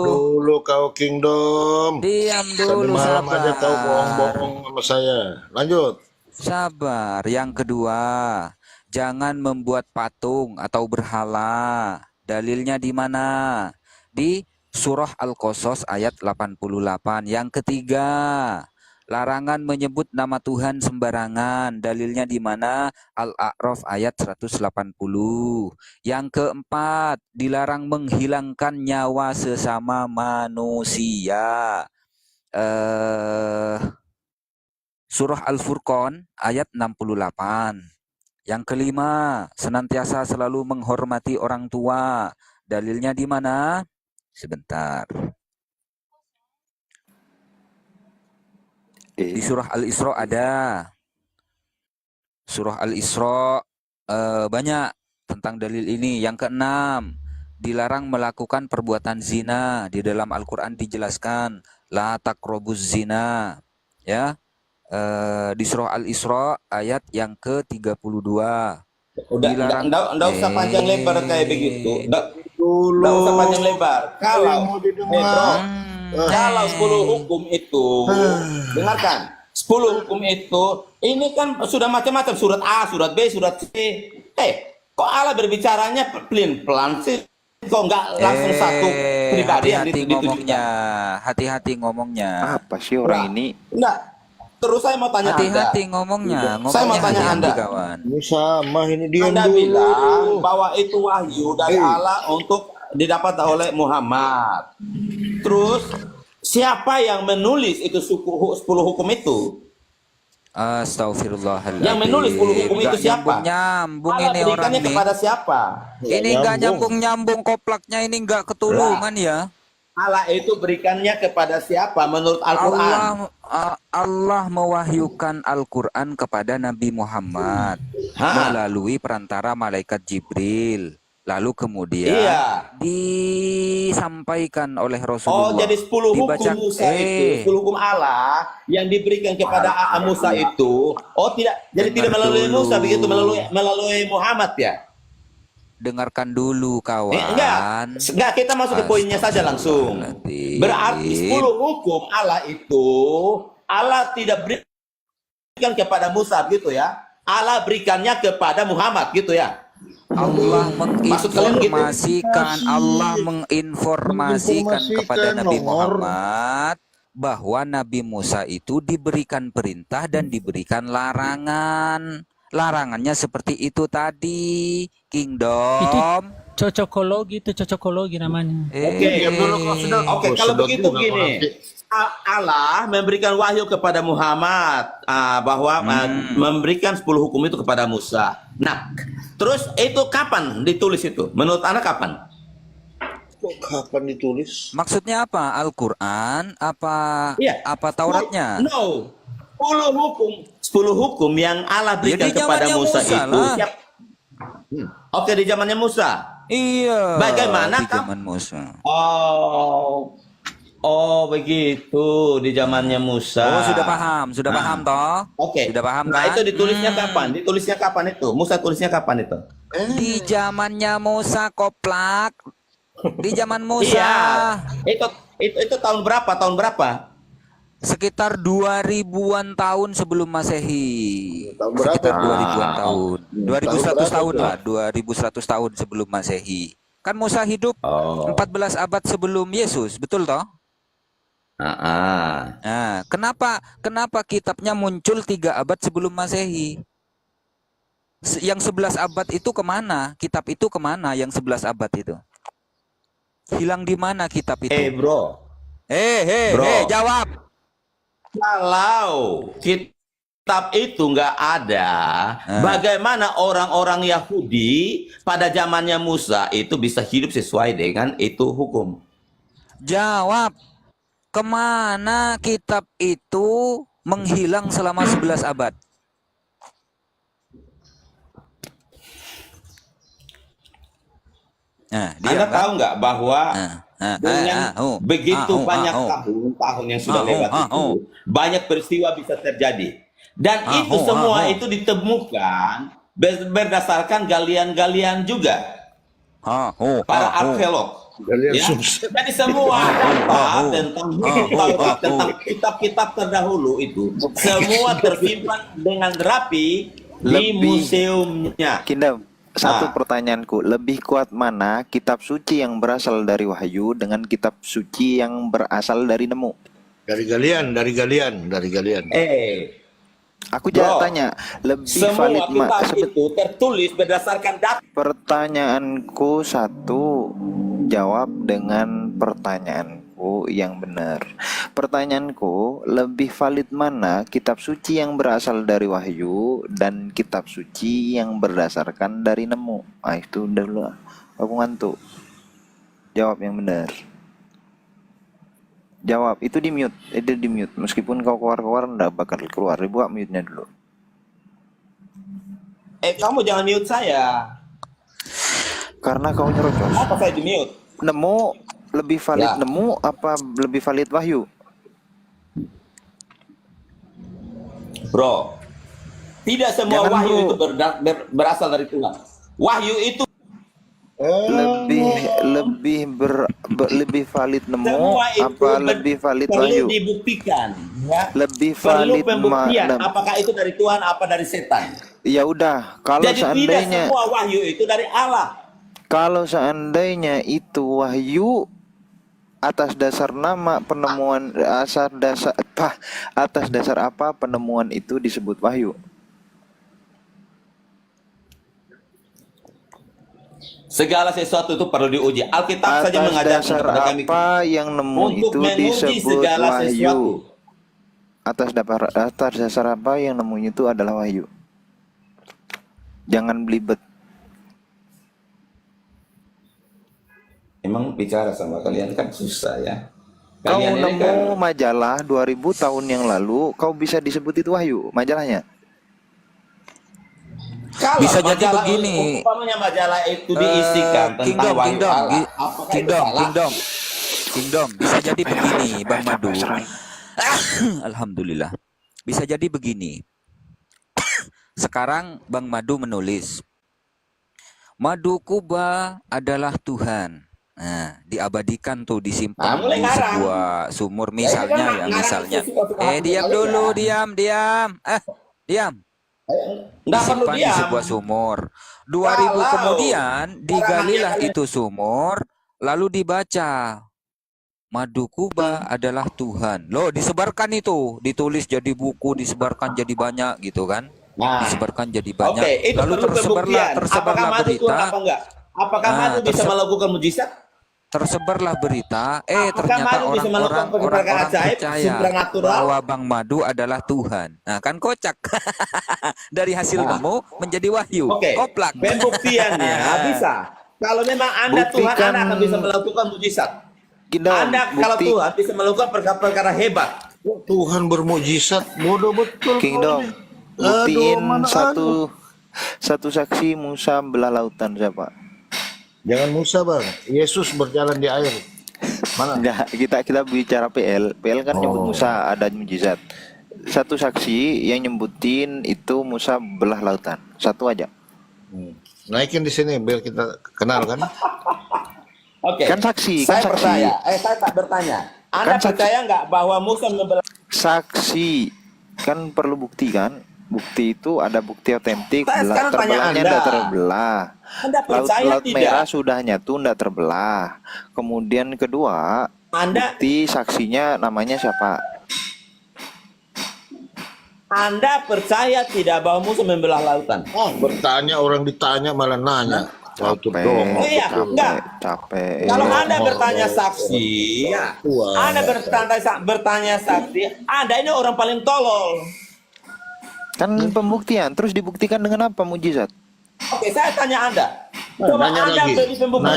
Dulu kau Kingdom. Diam Tadi dulu, malam aja kau sabar. bohong-bohong sama saya. Lanjut. Sabar. Yang kedua, jangan membuat patung atau berhala. Dalilnya di mana? Di surah Al-Qasas ayat 88. Yang ketiga, larangan menyebut nama Tuhan sembarangan. Dalilnya di mana? Al-A'raf ayat 180. Yang keempat, dilarang menghilangkan nyawa sesama manusia. Surah Al-Furqan ayat 68. Yang kelima, senantiasa selalu menghormati orang tua. Dalilnya di mana? Sebentar. Di surah Al-Isra ada. Surah Al-Isra banyak tentang dalil ini. Yang keenam, dilarang melakukan perbuatan zina. Di dalam Al-Quran dijelaskan, la taqrabuz zina. Ya, di surah Al-Isra ayat yang ke-32. Udah usah panjang lebar kayak begitu. Dulu. Udah usah panjang lebar. Kalau mau didengar. Kalau 10 hukum itu, dengarkan, 10 hukum itu, ini kan sudah macam-macam, surat A, surat B, surat C. Kok Allah berbicaranya pelan-pelan sih? Kok nggak langsung satu pribadi yang hati-hati ditujukan? ngomongnya, hati-hati ngomongnya. Apa sih orang ini? Enggak. Terus saya mau tanya Anda. Hati-hati ngomongnya, Saya mau tanya hati-hati, Anda. kawan. Ini sama, ini diam Anda dulu. bilang bahwa itu wahyu dari Eh. Allah untuk didapat oleh Muhammad. Terus siapa yang menulis itu 10 hukum itu? Astagfirullahaladzim. Yang menulis 10 hukum itu Nggak siapa? nyambung Allah ini orang berikannya nih. kepada siapa? Ini nggak nyambung koplaknya, ini nggak ketulungan ya. Allah itu berikannya kepada siapa menurut Al-Quran? Allah mewahyukan Al-Quran kepada Nabi Muhammad melalui perantara malaikat Jibril. Lalu kemudian disampaikan oleh Rasulullah. Oh, jadi 10 hukum Musa itu, 10 hukum Allah yang diberikan kepada Musa itu, oh tidak, jadi tidak melalui Musa begitu, melalui Muhammad ya? Dengarkan dulu kawan. Enggak, kita masuk ke poinnya saja langsung. Berarti 10 hukum Allah itu Allah tidak berikan kepada Musa gitu ya. Allah berikannya kepada Muhammad gitu ya. Allah Maksud kalian gitu? menginformasikan kepada Nabi Muhammad bahwa Nabi Musa itu diberikan perintah dan diberikan larangan. Larangannya seperti itu tadi, Kingdom. Cocokologi, itu cocokologi namanya. Oke, kalau begitu gini. Allah memberikan wahyu kepada Muhammad bahwa memberikan 10 hukum itu kepada Musa. Nah, terus itu kapan ditulis itu? Menurut Anda kapan? Kok kapan ditulis? Maksudnya apa? Al-Quran? Apa Tauratnya? No. 10 hukum yang Allah berikan kepada Musa itu. Oke, di zamannya Musa. Iya. Bagaimana di zaman Musa? Oh, begitu di zamannya Musa. Oh, sudah paham toh? Oke. Sudah paham Nah, kan? itu ditulisnya kapan? Ditulisnya kapan itu? Musa tulisnya kapan itu? Di zamannya Musa, koplak. Di zaman Musa. Iya. Itu tahun berapa? Tahun berapa? Sekitar 2000-an tahun sebelum Masehi. Tahun berapa? Sekitar 2000-an tahun. 2100 berapa tahun tuh? lah, 2100 tahun sebelum Masehi. Kan Musa hidup 14 abad sebelum Yesus, betul toh? Nah, kenapa kitabnya muncul 3 abad sebelum Masehi? Yang 11 abad itu kemana? Kitab itu kemana yang 11 abad itu? Hilang di mana kitab itu? Bro. Jawab. Kalau kitab itu nggak ada, bagaimana orang-orang Yahudi pada zamannya Musa itu bisa hidup sesuai dengan itu hukum? Jawab. Kemana kitab itu menghilang selama 11 abad? Nah, Anda tahu nggak bahwa dengan begitu banyak tahun yang sudah lewat itu, banyak peristiwa bisa terjadi. Dan itu semua itu ditemukan berdasarkan galian-galian juga. Para arkeolog. Ya? Jadi semua data tentang Taurat, tentang kitab-kitab terdahulu itu semua tersimpan dengan rapi di museumnya. Kingdom, satu pertanyaanku, lebih kuat mana kitab suci yang berasal dari wahyu dengan kitab suci yang berasal dari nemu? Dari galian. Aku tanya, lebih semua valid kitab itu tertulis berdasarkan data. Pertanyaanku satu, jawab dengan pertanyaanku yang benar. Pertanyaanku, lebih valid mana kitab suci yang berasal dari wahyu dan kitab suci yang berdasarkan dari nemu? Itu dulu, aku ngantuk. Jawab yang benar. Jawab, itu di mute, meskipun kau keluar nggak bakal keluar, buat mute-nya dulu. Kamu jangan mute saya. Karena kau nyerocos. Apa saya di mute? Nemu lebih valid nemu apa lebih valid wahyu? Bro, tidak semua Jangan, wahyu bro. itu berasal dari Tuhan. Wahyu itu lebih valid nemu semua itu apa lebih valid wahyu? perlu dibuktikan, ya. Lebih Perlu valid pembuktian apakah itu dari Tuhan apa dari setan. Ya udah, kalau Jadi tidak seandainya semua wahyu itu dari Allah. kalau seandainya itu wahyu, Atas dasar nama penemuan atas dasar apa penemuan itu disebut wahyu? Segala sesuatu itu perlu diuji. Alkitab saja Atas mengajarkan dasar kepada kami apa yang nemu untuk itu menguji disebut segala wahyu? sesuatu. Atas dasar apa yang nemunya itu adalah wahyu? Jangan belibet. Emang bicara sama kalian kan susah ya. Kau Kalian ini nemu kan majalah 2000 tahun yang lalu, kau bisa disebut itu wahyu majalahnya. kalau Bisa jadi majalah begini. umpamanya majalah itu diisikan tentang Kingdom, wahyu Kingdom, Allah, apakah itu Kingdom, salah? Kingdom, Kingdom. Bisa jadi begini, Bang Capek, Madu. serai. Alhamdulillah. Bisa jadi begini. Sekarang Bang Madu menulis, Madu Kuba adalah Tuhan. Nah, diabadikan tuh, disimpan mulai di ngarang. sebuah sumur Ya, misalnya, itu kan ya ngarang misalnya. sesuatu hal Diam kalian. dulu, diam. Diam. Nggak perlu Disimpan di diam. sebuah sumur. 2000 Kalau kemudian digalilah kalian- itu sumur, lalu dibaca. Madu Kuba adalah Tuhan. Loh, disebarkan itu, ditulis jadi buku, disebarkan jadi banyak gitu kan? Nah, Disebarkan jadi banyak. oke, itu Lalu perlu pembuktian. Apakah tersebarlah madu berita. Tuhan apa enggak? Apakah Nah, madu bisa melakukan mujizat? Tersebarlah berita, Apakah ternyata Madu bisa melakukan perkara orang-orang ajaib, percaya supranatural? bahwa Bang Madu adalah Tuhan. Nah, kan kocak. Dari hasil Nah. nemu menjadi wahyu. Oke, Koplak. pembuktiannya bisa. Kalau memang Anda Tuhan, Buktikan. Anda akan bisa melakukan mujizat. Kingdom, Anda kalau bukti Tuhan bisa melakukan perkara-perkara hebat. Tuhan bermujizat, bodoh betul. Kingdom. kau ini. Buktiin Aduh, mana satu saksi Musa belah lautan siapa? Jangan Musa bang, Yesus berjalan di air. Mana? Enggak, kita bicara PL. PL kan nyebut Musa ada mujizat. Satu saksi yang nyebutin itu Musa belah lautan. Satu aja. Naikin di sini biar kita kenal kan? Oke. Kan saksi, Saya kan saksi. percaya. Saya tak bertanya. Anda Kan saksi. percaya nggak bahwa Musa membelah? Saksi kan perlu bukti kan? Bukti itu ada bukti otentik, Saya sekarang tanya terbelahnya Anda. tidak terbelah. Anda percaya Laut tidak? merah sudah nyatu tidak terbelah. Kemudian kedua, Anda bukti saksinya namanya siapa? Anda percaya tidak bahwa Musa membelah lautan? Bertanya orang ditanya malah nanya. Wah, itu dong. Iya, enggak. Capek. Kalau Anda bertanya saksi, ya. Wah. Anda bertanya saksi, Anda ini orang paling tolol. Kan pembuktian, terus dibuktikan dengan apa mujizat? Oke, saya tanya Anda. Coba Nanya Anda lagi. beri pembuktian.